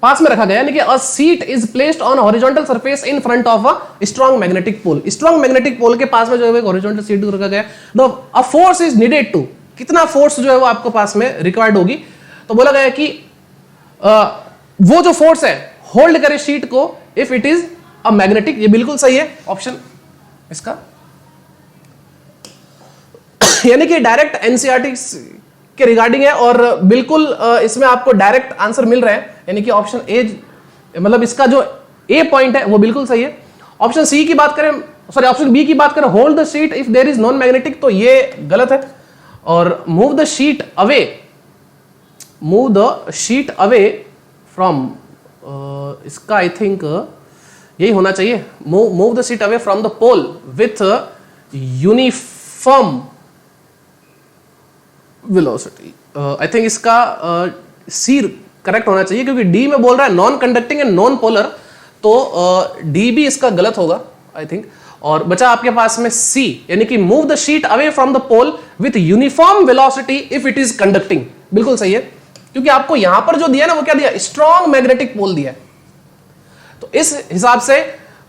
पास में रखा गया, यानी कि a sheet is placed on horizontal surface in front of a strong magnetic pole. Strong magnetic pole के पास में जो है एक हॉरिजॉन्टल सीट रखा गया। A force is needed to, कितना फोर्स जो है वो आपको पास में रिक्वायर्ड होगी, तो बोला गया कि वो जो फोर्स है होल्ड करे शीट को if it is a magnetic. ये बिल्कुल सही है ऑप्शन इसका, यानी कि डायरेक्ट एनसीईआरटी के रिगार्डिंग है और बिल्कुल इसमें आपको डायरेक्ट आंसर मिल रहा है, यानी कि ऑप्शन ए, मतलब इसका जो ए पॉइंट है वो बिल्कुल सही है। ऑप्शन सी की बात करें, सॉरी ऑप्शन बी की बात करें, hold the sheet if there is non magnetic, तो ये गलत है। और move the sheet away, move the sheet away from, इसका आई थिंक यही होना चाहिए, move the sheet away from the pole with uniform velocity. I think इसका सी करेक्ट होना चाहिए, क्योंकि डी में बोल रहा है non conducting and non polar, तो डी भी इसका गलत होगा आई थिंक। और बचा आपके पास में सी, यानी कि move the sheet away from the pole with uniform velocity if it is conducting, बिल्कुल सही है, क्योंकि आपको यहां पर जो दिया ना वो क्या दिया, स्ट्रॉन्ग मैग्नेटिक पोल दिया है। तो इस हिसाब से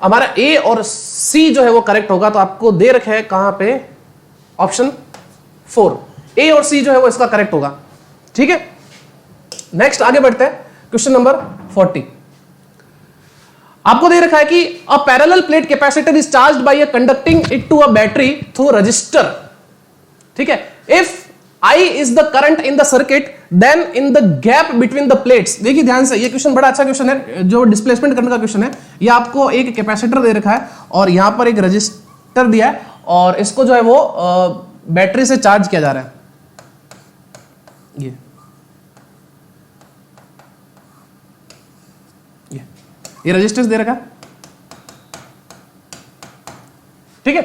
हमारा ए और सी जो है वो करेक्ट होगा। तो आपको दे रखे हैं कहां पे, ऑप्शन 4, ए और सी जो है वो इसका करेक्ट होगा। ठीक है, नेक्स्ट आगे बढ़ते हैं, क्वेश्चन नंबर 40। आपको दे रखा है कि a parallel plate capacitor is charged by conducting it to a battery through resistor. ठीक है, if I is the current in the circuit then in the gap between the plates. देखिए ध्यान से, ये क्वेश्चन बड़ा अच्छा क्वेश्चन है, जो डिस्प्लेसमेंट करंट का क्वेश्चन है। ये आपको एक कैपेसिटर दे रखा है और यहां पर एक रजिस्टर दिया है और इसको जो है वो बैटरी से चार्ज किया जा रहा है। ये रजिस्टेंस दे रखा है। ठीक है,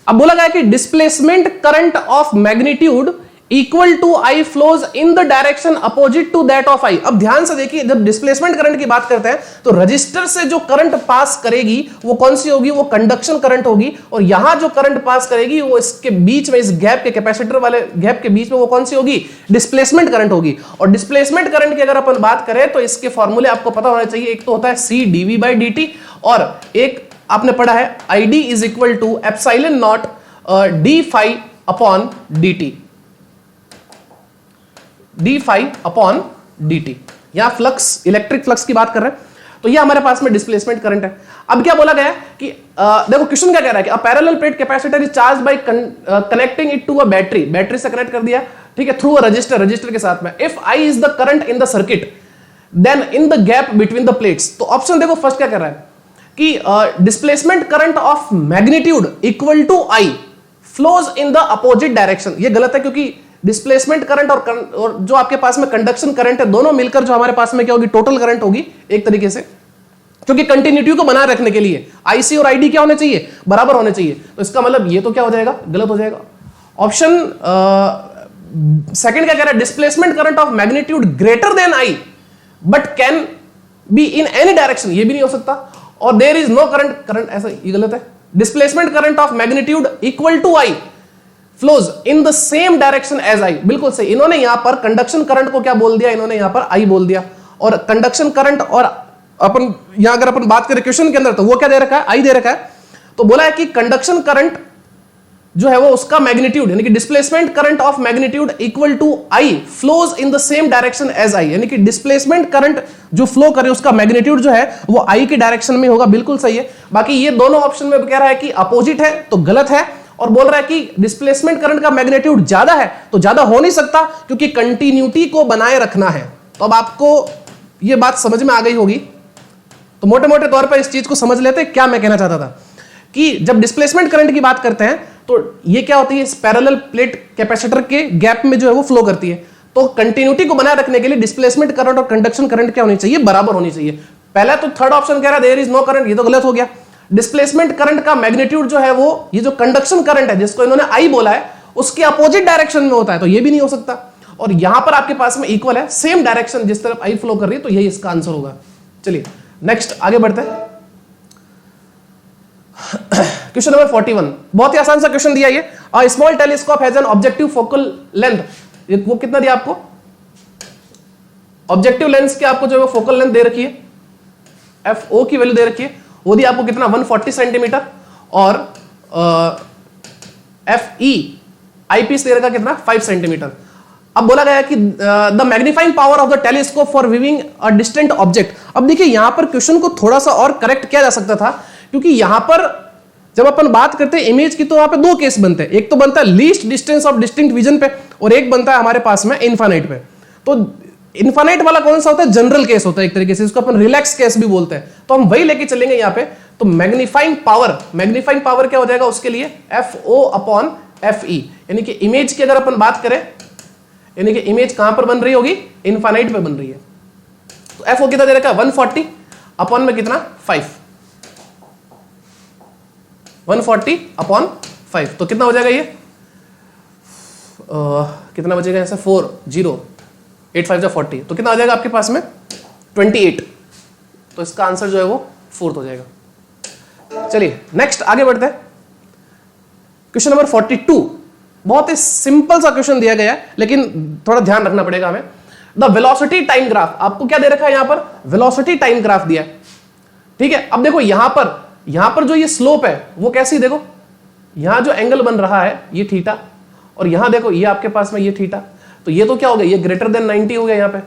अब बोला गया कि displacement current of magnitude equal to I flows in the direction opposite to that of I. अब ध्यान से देखिए, जब डिस्प्लेसमेंट करंट की बात करते हैं तो रजिस्टर से जो करंट पास करेगी वो कौन सी होगी, वो कंडक्शन करंट होगी, और यहां जो करंट पास करेगी वो इसके बीच में, इस गैप के, कैपेसिटर वाले गैप के बीच में, वो कौन सी होगी, डिस्प्लेसमेंट करंट होगी। और डिस्प्लेसमेंट करंट की अगर अपन बात करें तो इसके फॉर्मूले आपको पता होना चाहिए। एक तो होता है C DV by D T, और एक आपने पढ़ा है I D is equal to epsilon not D phi upon D T, D phi upon D T. यहां फ्लक्स, इलेक्ट्रिक फ्लक्स की बात कर रहे हैं, तो ये हमारे पास में डिस्प्लेसमेंट करंट है। अब क्या बोला गया है कि देखो क्वेश्चन क्या कह रहा है कि a parallel plate capacitor is charge by connecting it to a battery, battery से कनेक्ट कर दिया, ठीक है, थ्रू अ रजिस्टर, रजिस्टर के साथ में। If I is the current in the circuit then in the gap between the plates. तो option देखो फर्स्ट क्या कर रहा है कि displacement current of magnitude equal to I flows in the opposite direction. ये गलत है, क्योंकि डिस्प्लेसमेंट करंट और जो आपके पास में कंडक्शन करंट है, दोनों मिलकर जो हमारे पास में क्या होगी, टोटल करंट होगी एक तरीके से, क्योंकि कंटिन्यूटी को बनाए रखने के लिए आईसी और आईडी क्या होने चाहिए, बराबर होने चाहिए। तो इसका मतलब ये तो क्या हो जाएगा, गलत हो जाएगा। ऑप्शन सेकंड क्या कह रहा है, displacement current of magnitude greater than I but can be in any direction, ये भी नहीं हो सकता। और there is no current, current ऐसा, ये गलत है। Displacement current of magnitude equal to I flows in the same direction as I, बिल्कुल सही। इन्होंने यहां पर कंडक्शन करंट को क्या बोल दिया, इन्होंने यहां पर आई बोल दिया। और कंडक्शन करंट, और अपन यहां अगर अपन बात करें क्वेश्चन के अंदर, तो वो क्या दे रखा है, आई दे रखा है। तो बोला है कि कंडक्शन करंट जो है वो उसका मैग्नीट्यूड, यानी कि displacement current of magnitude equal to I flows in the same direction as I, यानी कि डिस्प्लेसमेंट करंट जो फ्लो करे उसका मैग्नीट्यूड जो है वो आई के डायरेक्शन में होगा, बिल्कुल सही है। बाकी ये दोनों ऑप्शन में कह रहा है कि अपोजिट है, तो गलत है। और बोल रहा है कि डिस्प्लेसमेंट करंट का मैग्नीट्यूड ज्यादा है, तो ज्यादा हो नहीं सकता, क्योंकि कंटिन्यूटी को बनाए रखना है। तो अब आपको ये बात समझ में आ गई होगी, तो मोटे मोटे तौर पर इस चीज को समझ लेते हैं। क्या मैं कहना चाहता था कि जब डिस्प्लेसमेंट करंट की बात करते हैं तो ये क्या होती है, इस पैरेलल प्लेट कैपेसिटर के गैप में जो है वो फ्लो करती है। तो कंटिन्यूटी को बनाए रखने के लिए डिस्प्लेसमेंट करंट और कंडक्शन करंट क्या होनी चाहिए, बराबर होनी चाहिए। पहला तो थर्ड ऑप्शन कह रहा है देयर इज नो करंट, ये तो गलत हो गया। डिस्प्लेसमेंट करंट का मैग्नीट्यूड जो है वो, ये जो कंडक्शन करंट है जिसको इन्होंने आई बोला है, उसके अपोजिट डायरेक्शन में होता है, तो ये भी नहीं हो सकता। और यहां पर आपके पास में इक्वल है, सेम डायरेक्शन जिस तरफ आई फ्लो कर रही है, तो यही इसका आंसर होगा। चलिए नेक्स्ट आगे बढ़ते हैं। क्वेश्चन नंबर 41, बहुत ही आसान सा क्वेश्चन दिया ये। A small telescope has an objective focal length, वो कितना दिया आपको, ऑब्जेक्टिव लेंस की आपको जो है फोकल लेंथ दे रखी है, FO की वैल्यू दे रखी है, वो दी आपको कितना 140 सेंटीमीटर, और FE आईपीस दे रखा कितना 5 सेंटीमीटर। अब बोला गया कि the magnifying power of the telescope for viewing a distant object. अब देखिए यहां पर क्वेश्चन को थोड़ा सा और करेक्ट किया जा सकता था, क्योंकि यहां पर जब अपन बात करते हैं इमेज की तो वहां पे दो केस बनते हैं, एक तो बनता है least distance of distinct vision पे, और एक बनता है हमारे पास में इनफाइनाइट पे। तो इनफाइनाइट वाला कौन सा होता है, जनरल केस होता है एक तरीके से, इसको अपन रिलैक्स केस भी बोलते हैं, तो हम वही लेके चलेंगे यहां पे। तो मैग्नीफाइंग पावर क्या हो जाएगा उसके लिए, FO अपॉन FE, यानी कि इमेज की अगर अपन बात करें, यानी कि इमेज कहां पर बन रही होगी, इनफाइनाइट पे बन रही है, तो FO कितना दे रखा है 140 अपॉन में कितना 5, 140 अपॉन 5, तो कितना हो जाएगा ये कितना बचेगा ऐसे 4 0 8 5 40, तो कितना आ जाएगा आपके पास में 28, तो इसका आंसर जो है वो 4 हो जाएगा। चलिए नेक्स्ट आगे बढ़ते हैं, क्वेश्चन नंबर 42। बहुत ही सिंपल सा क्वेश्चन दिया गया है, लेकिन थोड़ा ध्यान रखना पड़ेगा हमें। द वेलोसिटी टाइम ग्राफ, आपको क्या दे रखा है यहां पर, वेलोसिटी टाइम ग्राफ दिया है, ठीक है। अब देखो यहां पर जो ये स्लोप है वो कैसी, देखो यहां जो एंगल बन रहा है ये थीटा, और यहां देखो ये आपके पास में ये थीटा, तो ये तो क्या हो गया, ये ग्रेटर देन 90 हो गया यहां पे,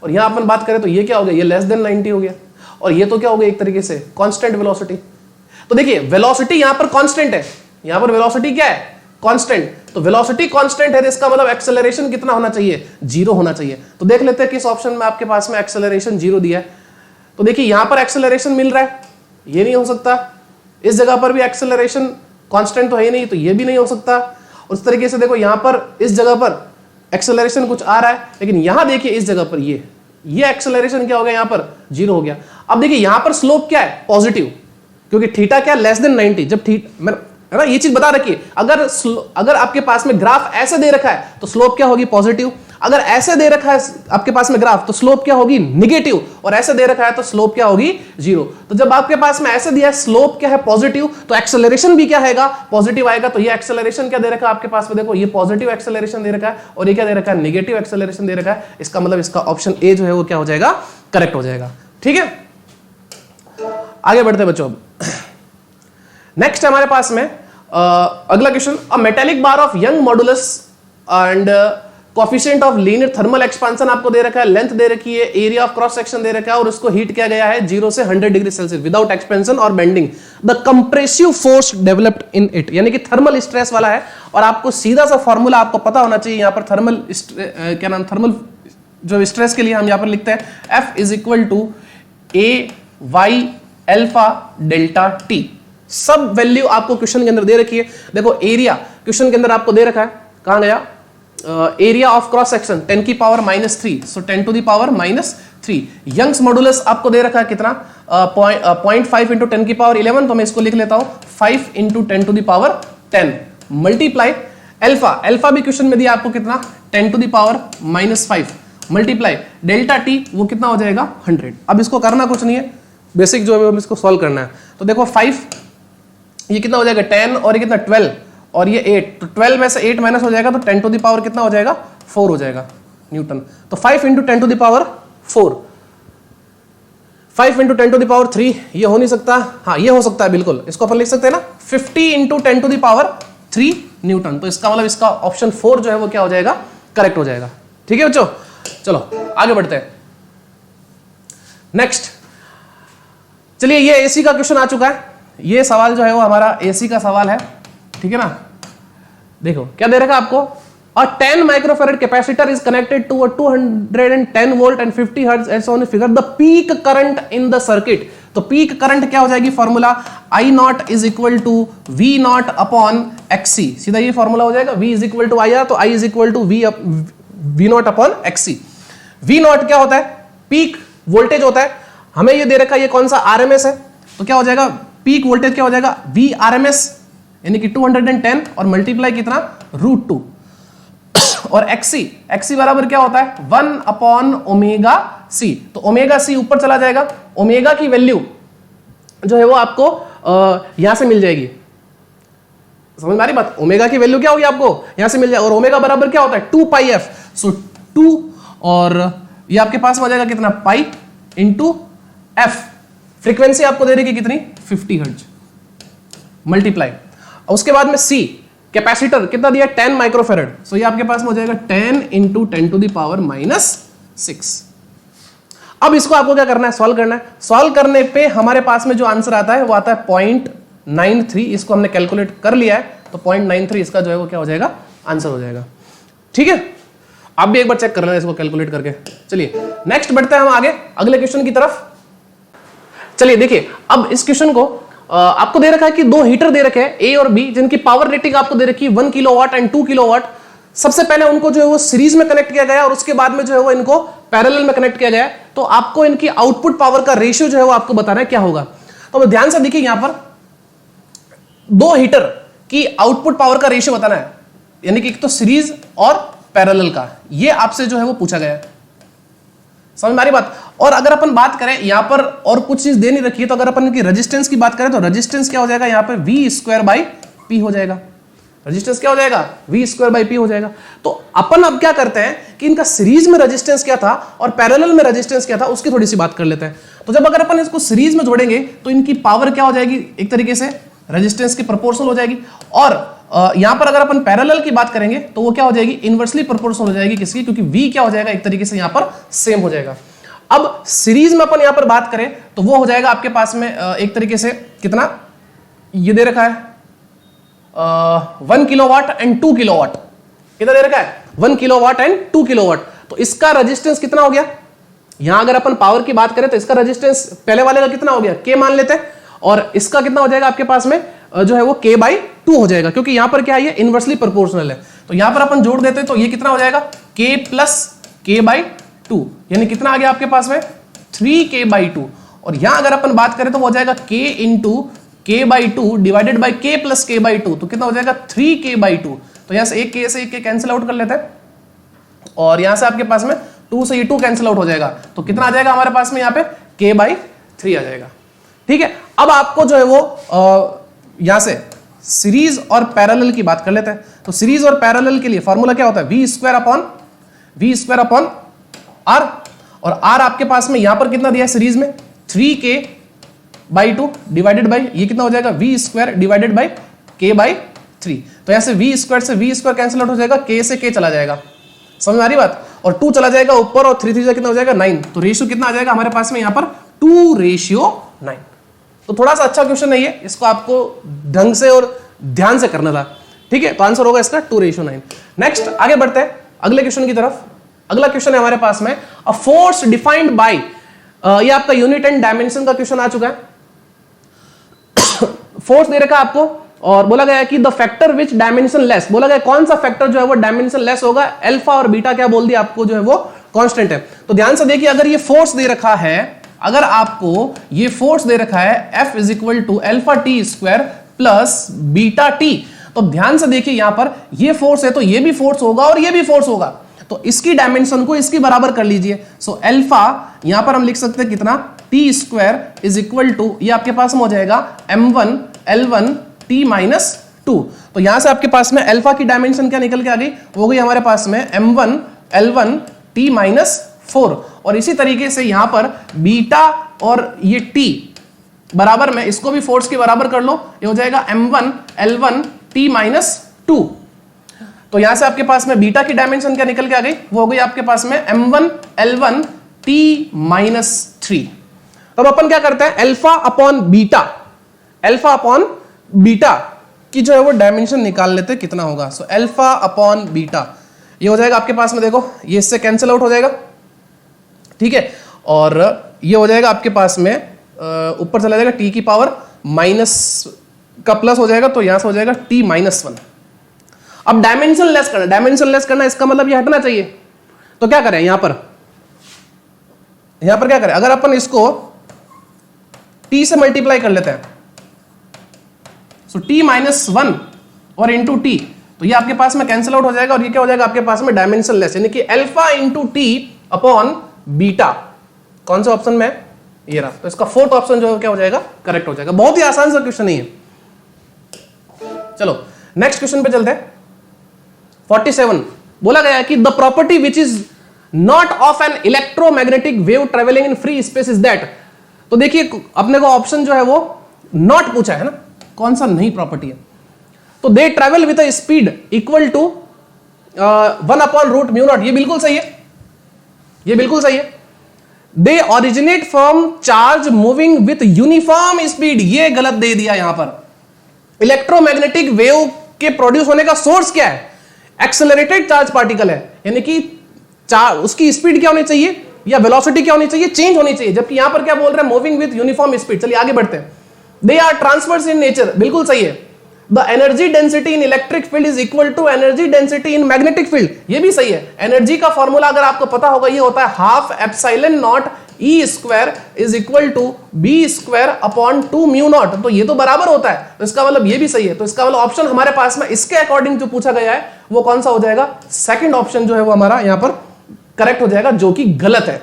और यहां अपन बात करें तो ये क्या हो गया, ये लेस देन 90 हो गया, और ये तो क्या हो गया एक तरीके से कांस्टेंट वेलोसिटी। तो देखिए वेलोसिटी यहां पर कांस्टेंट है, यहां पर वेलोसिटी क्या है, कांस्टेंट, तो वेलोसिटी कांस्टेंट है, तो इसका मतलब एक्सेलरेशन कितना होना चाहिए, 0 होना चाहिए। तो देख लेते हैं किस ऑप्शन में आपके पास में एक्सेलरेशन 0 दिया है। तो देखिए यहां पर एक्सेलरेशन मिल रहा है, ये नहीं हो सकता, इस जगह पर भी एक्सेलरेशन कांस्टेंट तो है ही नहीं, तो ये भी नहीं हो सकता। उस तरीके से देखो यहां पर इस जगह पर एक्सेलरेशन कुछ आ रहा है, लेकिन यहां देखिए इस जगह पर ये एक्सेलरेशन क्या हो गया, यहां पर 0 हो गया। अब देखिए यहां पर स्लोप क्या है, पॉजिटिव, क्योंकि थीटा क्या लेस देन 90, जब थीटा है ना, ये चीज बता रखिए, अगर आपके पास में ग्राफ ऐसे दे रखा है तो स्लोप क्या होगी, पॉजिटिव, अगर ऐसे दे रखा है आपके पास में ग्राफ तो स्लोप क्या होगी, निगेटिव, और ऐसे दे रखा है तो स्लोप क्या होगी, 0। तो जब आपके पास में ऐसे दिया है स्लोप क्या है पॉजिटिव, तो एक्सेलरेशन भी क्या आएगा, पॉजिटिव आएगा। तो ये एक्सेलरेशन क्या दे रखा है आपके पास में, देखो ये पॉजिटिव एक्सेलरेशन दे रखा है, और ये क्या दे रखा है, नेगेटिव एक्सेलरेशन दे रखा है। इसका मतलब इसका ऑप्शन ए जो है वो क्या हो जाएगा, करेक्ट हो जाएगा। ठीक है, आगे बढ़ते हैं बच्चों। नेक्स्ट हमारे पास में अगला question, a metallic bar of young modulus and coefficient of linear thermal expansion आपको दे रखा है, लेंथ दे रखी है, एरिया ऑफ क्रॉस सेक्शन दे रखा है, और उसको हीट किया गया है 0 से 100 डिग्री सेल्सियस विदाउट एक्सपेंशन और bending. The compressive force developed in it, यानी कि थर्मल स्ट्रेस वाला है, और आपको सीधा सा फॉर्मूला आपको पता होना चाहिए। यहां पर थर्मल क्या नाम, थर्मल जो स्ट्रेस के लिए हम यहां पर लिखते हैं F is equal to A Y alpha delta T. सब वैल्यू आपको क्वेश्चन के अंदर दे रखी है। देखो एरिया क्वेश्चन के अंदर आपको दे रखा है, कहां गया, एरिया ऑफ क्रॉस सेक्शन 10 की power -3, so 10 to the power -3। Young's modulus आपको दे रखा है कितना, 0.5 इंटू 10 की पावर 11, तो मैं इसको लिख लेता हूं 5 into 10 to the power 10 multiply alpha भी क्वेश्चन में दिया आपको कितना, 10 to the power -5 multiply delta t, वो कितना हो जाएगा 100। अब इसको करना कुछ नहीं है, बेसिक जो है इसको सॉल्व करना है। तो देखो 5, ये कितना हो जाएगा 10, और ये कितना 12, और ये 8, तो 12 में से 8 माइनस हो जाएगा, तो 10 टू द पावर कितना हो जाएगा 4 हो जाएगा न्यूटन। तो 5 into 10 to the power 4, 5 into 10 to the power 3, ये हो नहीं सकता, हाँ ये हो सकता है बिल्कुल, इसको अपन लिख सकते हैं ना 50 into 10 to the power 3 newton. तो इसका मतलब इसका ऑप्शन 4 जो है वो क्या हो जाएगा, करेक्ट हो जाएगा। ठीक है बच्चों, चलो आगे बढ़ते हैं। नेक्स्ट, चलिए ये एसी का क्वेश्चन आ चुका है, ये सवाल जो है वो हमारा एसी का सवाल है, ठीक है ना। देखो क्या दे रखा है आपको, a 10 microfarad capacitor is connected to a 210 volt and 50 hertz and so on figure the peak current in the circuit। तो पीक करंट क्या हो जाएगी, formula I not is equal to V not upon XC, सीधा ये formula हो जाएगा, V is equal to IR, तो I is equal to V not upon XC। V not क्या होता है, पीक वोल्टेज होता है, हमें ये दे रखा है ये कौन सा RMS है, तो क्या हो जाएगा पीक वोल्टेज क्या हो जाएगा V RMS, यानी कि 210 और मल्टीप्लाई कितना √2, और XC बराबर क्या होता है 1 अपॉन ओमेगा C। तो ओमेगा C ऊपर चला जाएगा, ओमेगा की वैल्यू जो है वो आपको यहां से मिल जाएगी, समझ में आ रही बात, ओमेगा की वैल्यू क्या होगी आपको यहां से मिल जाएगी, और ओमेगा बराबर क्या होता है 2 पाई f। सो 2 और ये आपके पास में हो जाएगा कितना पाई इंटू एफ। फ्रीक्वेंसी आपको दे रही है कितनी 50 हर्ट्ज मल्टीप्लाई। उसके बाद में सी कैपेसिटर कितना दिया 10 माइक्रोफेरेड। सो ये आपके पास में हो जाएगा 10 इंटू 10 टू द पावर -6। अब इसको आपको क्या करना है सॉल्व करना है। सॉल्व करने पे हमारे पास में जो आंसर आता है वो आता है 0.93। इसको हमने कैलकुलेट कर लिया है तो 0.93 इसका जो है वो क्या हो जाएगा आंसर हो जाएगा। ठीक है, आप भी एक बार चेक कर लेना इसको कैलकुलेट करके। चलिए नेक्स्ट बढ़ते हैं हम आगे अगले क्वेश्चन की तरफ। चलिए देखिए अब इस क्वेश्चन को आपको दे रखा है कि दो हीटर दे रखे हैं ए और बी जिनकी पावर रेटिंग आपको दे रखी है 1 किलोवाट एंड 2 किलोवाट। सबसे पहले उनको जो है वो सीरीज में कनेक्ट किया गया और उसके बाद में जो है वो इनको पैरेलल में कनेक्ट किया गया है। तो आपको इनकी आउटपुट पावर का रेशियो जो है वो आपको बताना है क्या होगा। तो ध्यान से देखिए यहां पर दो हीटर की आउटपुट पावर का रेशियो बताना है, यानी कि एक तो सीरीज और पैरेलल का, ये आपसे जो है वो पूछा गया है। समझ में आ रही बात। और अगर अपन बात करें यहां पर और कुछ चीज दे नहीं रखी है तो अगर अपन की रेजिस्टेंस की बात करें तो रेजिस्टेंस क्या हो जाएगा यहां पर V²/P हो जाएगा। रेजिस्टेंस क्या हो जाएगा V²/P हो जाएगा। तो अपन अब क्या करते हैं कि इनका सीरीज में रेजिस्टेंस क्या था और पैरेलल में रेजिस्टेंस क्या था उसकी थोड़ी सी बात कर लेते हैं। तो जब अगर अपन इसको सीरीज में जोड़ेंगे तो इनकी पावर क्या हो जाएगी एक तरीके से रेजिस्टेंस की प्रोपोर्शनल हो जाएगी। और यहां पर अगर अपन पैरेलल की बात करेंगे तो वो क्या हो जाएगी इनवर्सली प्रोपोर्शनल हो जाएगी किसकी, क्योंकि V क्या हो जाएगा एक तरीके से यहां पर सेम हो जाएगा। अब सीरीज में अपन यहां पर बात करें तो वो हो जाएगा आपके पास में एक तरीके से कितना ये दे रखा है 1 किलोवाट एंड 2 किलोवाट। कितना दे रखा है 1 किलोवाट एंड 2 किलोवाट। तो इसका रेजिस्टेंस कितना हो गया, यहां अगर अपन पावर की बात करें तो इसका रेजिस्टेंस पहले वाले का कितना हो गया K मान लेते हैं और इसका कितना हो जाएगा आपके पास में जो है वो K/2 हो जाएगा, क्योंकि यहां पर क्या है ये इनवर्सली प्रोपोर्शनल है। तो यहां पर अपन जोड़ देते हैं तो ये कितना हो जाएगा K + K/2, यानी कितना आ गया आपके पास में 3K/2। और यहां अगर अपन बात करें तो वो हो जाएगा K × K/2 divided by K + K/2, तो कितना हो जाएगा 3K/2। तो यहां से एक K से एक K कैंसिल आउट कर लेते हैं और यहां से आपके पास में 2 से ये 2 कैंसिल आउट हो जाएगा। तो कितना आ जाएगा हमारे पास में यहाँ पे K/3 आ जाएगा। ठीक है, अब आपको जो है वो यहां से सीरीज और पैरेलल की बात कर लेते हैं। तो सीरीज और पैरेलल के लिए फॉर्मूला क्या होता है V²/R। और R आपके पास में यहां पर कितना दिया है सीरीज में 3K/2 डिवाइडेड बाय ये कितना हो जाएगा V² डिवाइडेड बाय K/3। तो यहां से V² से V² कैंसिल आउट हो जाएगा, K से K चला जाएगा। समझ में आ रही बात। और 2 चला जाएगा ऊपर और 3 कितना हो जाएगा 9। तो रेशियो कितना आ जाएगा हमारे पास में यहां पर 2:9। तो थोड़ा सा अच्छा क्वेश्चन नहीं है, इसको आपको ढंग से और ध्यान से करना था। ठीक है, तो आंसर होगा इसका 2:9। नेक्स्ट आगे बढ़ते हैं अगले क्वेश्चन की तरफ। अगला क्वेश्चन है हमारे पास में अ फोर्स डिफाइंड बाय, ये आपका यूनिट एंड डायमेंशन का क्वेश्चन आ चुका है। फोर्स दे रखा है आपको और बोला गया है कि the factor which dimension less, बोला गया कौन सा फैक्टर जो है वो डायमेंशन लेस होगा। अल्फा और बीटा क्या बोल दिया आपको जो है वो कांस्टेंट है। तो ध्यान से देखिए अगर ये फोर्स दे रखा है, अगर आपको ये फोर्स दे रखा है F = α_t² plus beta t, तो ध्यान से देखिए यहां पर ये फोर्स है तो ये भी फोर्स होगा और ये भी फोर्स होगा। तो इसकी डायमेंशन को इसकी बराबर कर लीजिए। सो अल्फा यहां पर हम लिख सकते हैं कितना t² = ये आपके पास में हो जाएगा m1 L1 t - 2। तो यहां से आपके पास में अल्फा की डायमेंशन क्या निकल के आ गई, वो गई हमारे पास में m1 L1 t - 4। और इसी तरीके से यहां पर बीटा और ये t बराबर में इसको भी फोर्स के बराबर कर लो, ये हो जाएगा m1 L1 t - 2। तो यहां से आपके पास में बीटा की डायमेंशन क्या निकल के आ गई, वो हो गई आपके पास में m1 L1 t - 3। तब अपन क्या करते हैं अल्फा/बीटा की जो है वो डायमेंशन निकाल लेते हैं कितना होगा। सो अल्फा/बीटा ये हो जाएगा आपके पास में, देखो ये इससे कैंसिल आउट हो जाएगा। ठीक है, और ये हो जाएगा आपके पास में ऊपर चला जाएगा t की पावर माइनस का प्लस हो जाएगा, तो यहां से हो जाएगा t - 1। अब डायमेंशन लेस करना इसका मतलब ये हटना चाहिए। तो क्या करें यहां पर क्या करें, अगर अपन इसको t से मल्टीप्लाई कर लेते हैं, सो t - 1 और इंटू t, तो ये आपके पास में कैंसिल आउट हो जाएगा और ये क्या हो जाएगा आपके पास में डायमेंशन लेस, यानी कि अल्फा × t/बीटा। कौन सा ऑप्शन में ये रहा, तो इसका फोर्थ ऑप्शन जो है क्या हो जाएगा करेक्ट हो जाएगा। बहुत ही आसान सा क्वेश्चन नहीं है। चलो नेक्स्ट क्वेश्चन पे चलते हैं। 47 बोला गया है कि the property which is not of an electromagnetic wave travelling in free space is that. तो देखिए अपने को ऑप्शन जो है वो नॉट पूछा है ना, कौन सा नहीं प्रॉपर्टी है। तो they travel with a speed equal to 1/√μ0, ये बिल्कुल सही है, ये बिल्कुल सही है। They originate from charge moving with uniform speed, ये गलत दे दिया यहां पर। इलेक्ट्रोमैग्नेटिक वेव के प्रोड्यूस होने का सोर्स क्या है? एक्सेलरेटेड चार्ज पार्टिकल है, यानी कि उसकी स्पीड क्या होनी चाहिए या वेलोसिटी क्या होनी चाहिए? चेंज होनी चाहिए। जबकि यहां पर क्या बोल रहे हैं? Moving with uniform speed. चलिए आगे बढ़ते हैं। They are transverse in nature, बिल्कुल सही है। The energy density in electric field is equal to energy density in magnetic field, ये भी सही है। एनर्जी का फॉर्मूला अगर आपको पता होगा, ये होता है half epsilon not E square is equal to B square upon 2μ0। तो ये तो बराबर होता है, तो इसका मतलब ये भी सही है। तो इसका मतलब ऑप्शन हमारे पास में इसके अकॉर्डिंग जो पूछा गया है वो कौन सा हो जाएगा? सेकंड ऑप्शन जो है वो हमारा यहां पर करेक्ट हो जाएगा, जो कि गलत है।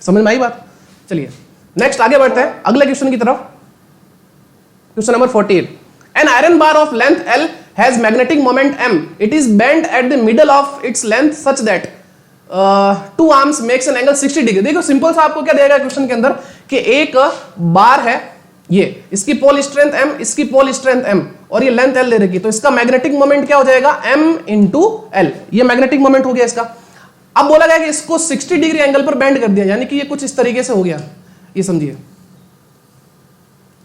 समझ में आई बात? चलिए नेक्स्ट आगे बढ़ते हैं अगले क्वेश्चन की तरफ। Question number 48। An iron bar of length L has magnetic moment M. It is bent at the middle of its length such that two arms makes an angle 60 degree. देखो simple सा आपको क्या दिया गया question के अंदर कि एक बार है, ये इसकी पोल स्ट्रेंथ M, इसकी पोल स्ट्रेंथ M और ये लेंथ L ले रखी, तो इसका मैग्नेटिक मोमेंट क्या हो जाएगा? M इंटू L, ये मैग्नेटिक मोमेंट हो गया इसका। अब बोला गया कि इसको 60 डिग्री एंगल पर बेंड कर दिया, यानी कि ये कुछ इस तरीके से हो गया, ये समझिए,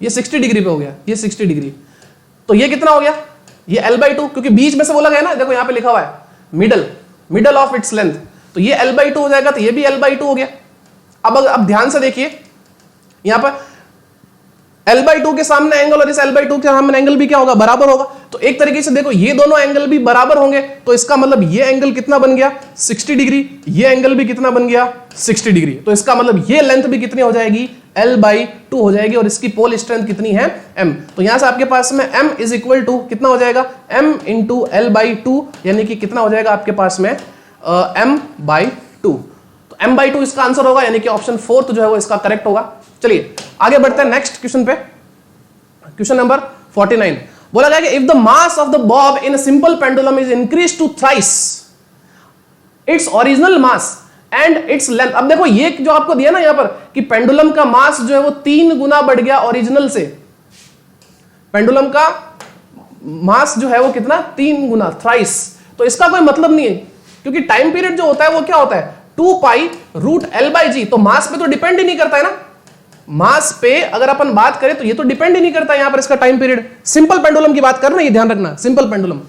ये 60 डिग्री पे हो गया, ये 60 डिग्री। तो ये कितना हो गया? ये L/2, क्योंकि बीच में से बोला गया ना, देखो यहां पे लिखा हुआ है मिडल ऑफ इट्स लेंथ, तो ये L/2 हो जाएगा, तो ये भी L/2 हो गया। अब ध्यान से देखिए, यहां पर L/2 के सामने एंगल और इस L/2 के सामने एंगल भी क्या होगा? बराबर होगा। तो एक तरीके से देखो ये दोनों एंगल भी बराबर होंगे, तो इसका मतलब ये एंगल कितना बन गया? 60 डिग्री। ये एंगल भी कितना बन गया? 60 डिग्री। तो इसका मतलब ये लेंथ भी कितनी हो जाएगी? L/2 हो जाएगी, और इसकी पोल स्ट्रेंथ कितनी है? M। तो यहां से आपके पास में M इज इक्वल टू कितना हो जाएगा? M इंटू L/2, यानी कि कितना हो जाएगा आपके पास में? M/2। तो M/2 इसका आंसर होगा, यानी कि ऑप्शन 4 जो है वो इसका करेक्ट होगा। चलिए आगे बढ़ते हैं नेक्स्ट क्वेश्चन पे। Question number 49। बोला गया कि if the mass of the bob in a simple pendulum is increase to thrice its original mass and its length. अब देखो ये जो आपको दिया ना यहां पर कि पेंडुलम का मास जो है वो 3 गुना बढ़ गया ओरिजिनल से। पेंडुलम का मास जो है वो कितना? 3 गुना, थ्राइस। तो इसका कोई मतलब नहीं है, क्योंकि टाइम पीरियड जो होता है वो क्या होता है? 2π√L/g। तो मास पे तो डिपेंड ही नहीं करता है ना। मास पे अगर अपन बात करें तो ये तो डिपेंड ही नहीं करता यहां पर इसका टाइम पीरियड। सिंपल पेंडुलम की बात करना, ये ध्यान रखना, सिंपल पेंडुलम,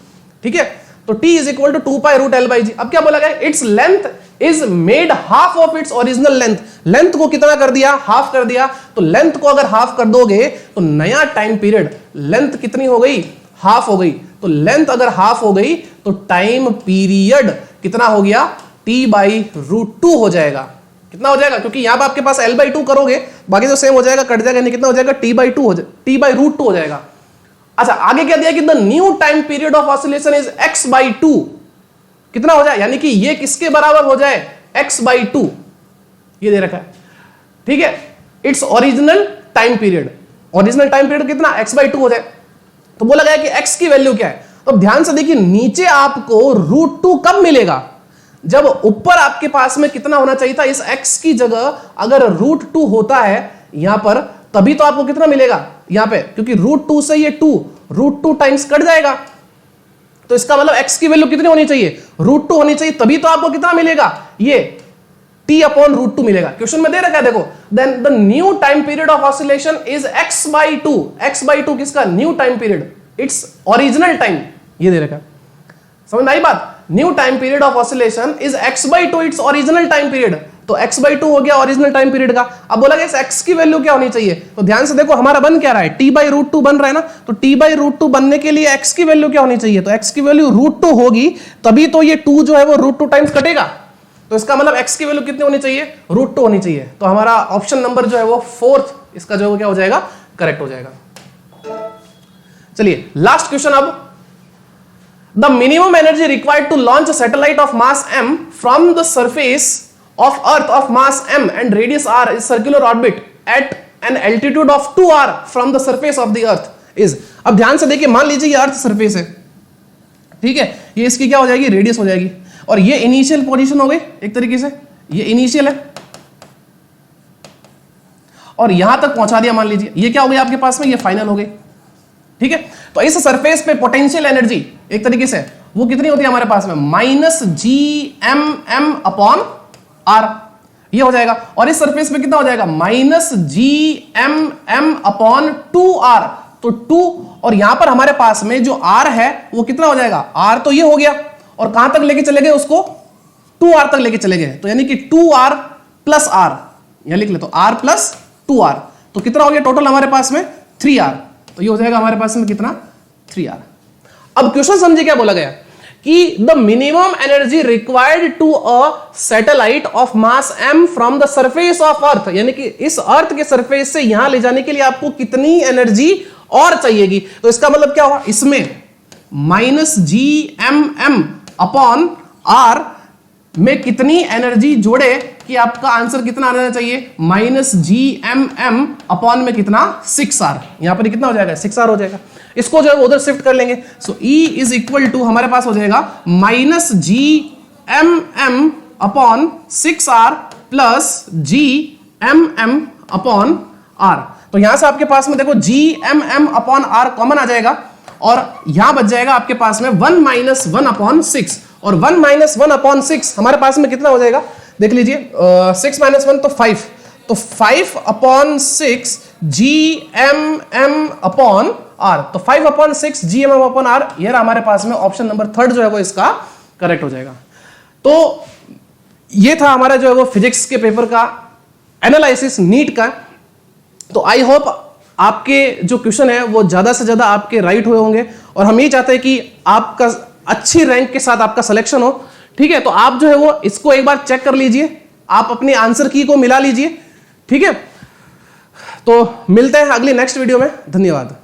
ठीक है। तो t is equal to 2π√L/g। अब क्या बोला गया? Its length is made half of its original length. Length को कितना कर दिया? हाफ कर दिया। तो लेंथ को अगर हाफ कर दोगे तो नया टाइम पीरियड, लेंथ कितनी हो गई? हाफ हो गई। तो लेंथ अगर हाफ हो गई तो टाइम पीरियड कितना हो गया? t/√2 हो जाएगा। कितना हो जाएगा? क्योंकि यहां पर आपके पास L/2 करोगे, बाकी तो सेम हो जाएगा, कट जाएगा, नहीं कितना हो जाएगा? t/2 हो जाएगा, t/√2 हो जाएगा। अच्छा आगे क्या दिया कि the new time period of oscillation is x/2। कितना हो जाए? यानी कि ये किसके बराबर हो जाए? x/2, ये दे रखा है, ठीक है। It's original time period, original time period कितना? x/2 हो जाए। तो बोला गया कि x की वैल्यू क्या है? तो ध्यान से देखिए, नीचे आपको √2 कब मिलेगा? जब ऊपर आपके पास में कितना होना चाहिए था? इस x की जगह अगर √2 होता है यहां पर, तभी तो आपको कितना मिलेगा यहां पे, क्योंकि √2 से ये 2 √2 टाइम्स कट जाएगा। तो इसका मतलब x की वैल्यू कितनी होनी चाहिए? √2 होनी चाहिए, तभी तो आपको कितना मिलेगा? ये t/√2 मिलेगा। क्वेश्चन में दे रखा है देखो, then the new time period of oscillation is x/2। x/2 किसका? New time period, its original time, ये दे रखा है। समझ में आई बात? New time period of oscillation is x/2 its original time period. तो x/2 हो गया ओरिजिनल टाइम पीरियड का। अब बोला गया इस x की वैल्यू क्या होनी चाहिए? तो ध्यान से देखो, हमारा बन क्या रहा है? t/√2 बन रहा है ना। तो t/√2 बनने के लिए x की वैल्यू क्या होनी चाहिए? तो x की वैल्यू √2 होगी, तभी तो ये 2 जो है वो √2 टाइम्स कटेगा। तो इसका मतलब x की वैल्यू कितनी होनी चाहिए? √2 होनी चाहिए। तो हमारा ऑप्शन नंबर जो है वो 4th इसका जो क्या हो जाएगा? करेक्ट हो जाएगा। चलिए लास्ट क्वेश्चन। अब the minimum energy required to launch a satellite of mass m from the surface of earth of mass m and radius r is circular orbit at an altitude of 2r from the surface of the earth is। अब ध्यान से देखिए, मान लीजिए ये earth surface है, ठीक है, ये इसकी क्या हो जाएगी? रेडियस हो जाएगी। और ये इनिशियल पोजीशन हो गई एक तरीके से, ये इनिशियल है और यहां तक पहुंचा दिया मान लीजिए, ये क्या हो गया आपके पास में, ये फाइनल हो गई। ठीक है, तो इस सरफेस पे पोटेंशियल एनर्जी एक तरीके से वो कितनी होती है हमारे पास में, -GMM अपॉन आर, ये हो जाएगा। और इस सरफेस पे कितना हो जाएगा, -GMM अपॉन 2R, तो 2 और यहां पर हमारे पास में जो R है वो कितना हो जाएगा, R तो ये हो गया और कहां तक लेके चले गए उसको, 2R तक लेके चले गए, तो यानी कि 2R प्लस R, यहां लिख ले तो R प्लस 2R, तो कितना हो गया टोटल हमारे पास में 3R, तो ये हो जाएगा हमारे पास में कितना 3R। अब क्वेश्चन समझिए क्या बोला गया कि the minimum energy required to a satellite of mass m from the surface of earth, यानी कि इस अर्थ के सरफेस से यहां ले जाने के लिए आपको कितनी एनर्जी और चाहिएगी, तो इसका मतलब क्या हुआ, इसमें -GMM अपॉन R में कितनी एनर्जी जोड़े कि आपका आंसर कितना आना चाहिए, -GMM अपॉन में कितना 6R, यहां पर कितना हो जाएगा 6R हो जाएगा। इसको जो है उधर शिफ्ट कर लेंगे, सो E इज इक्वल टू हमारे पास हो जाएगा -GMM upon 6R plus GMM upon R। तो यहां से आपके पास में देखो GMM अपॉन R कॉमन आ जाएगा और यहां बच जाएगा आपके पास में 1 - 1 अपॉन 6, और 1 - 1 अपॉन 6 हमारे पास में कितना हो जाएगा, देख लीजिए 6 - 1 तो 5, तो 5 अपॉन 6 GMM अपॉन R, तो 5 अपॉन 6 GMM अपॉन R, ये हमारे पास में ऑप्शन नंबर 3 जो है वो इसका करेक्ट हो जाएगा। तो ये था हमारा जो है वो फिजिक्स के पेपर का एनालिसिस नीट का। तो आई होप आपके जो क्वेश्चन है वो ज्यादा से ज्यादा आपके राइट हुए होंगे और हम ये चाहते हैं कि आपका अच्छी रैंक के साथ आपका सिलेक्शन हो। ठीक है, तो आप जो है वो इसको एक बार चेक कर लीजिए, आप अपनी आंसर की को मिला लीजिए। ठीक है, तो मिलते हैं अगली नेक्स्ट वीडियो में, धन्यवाद।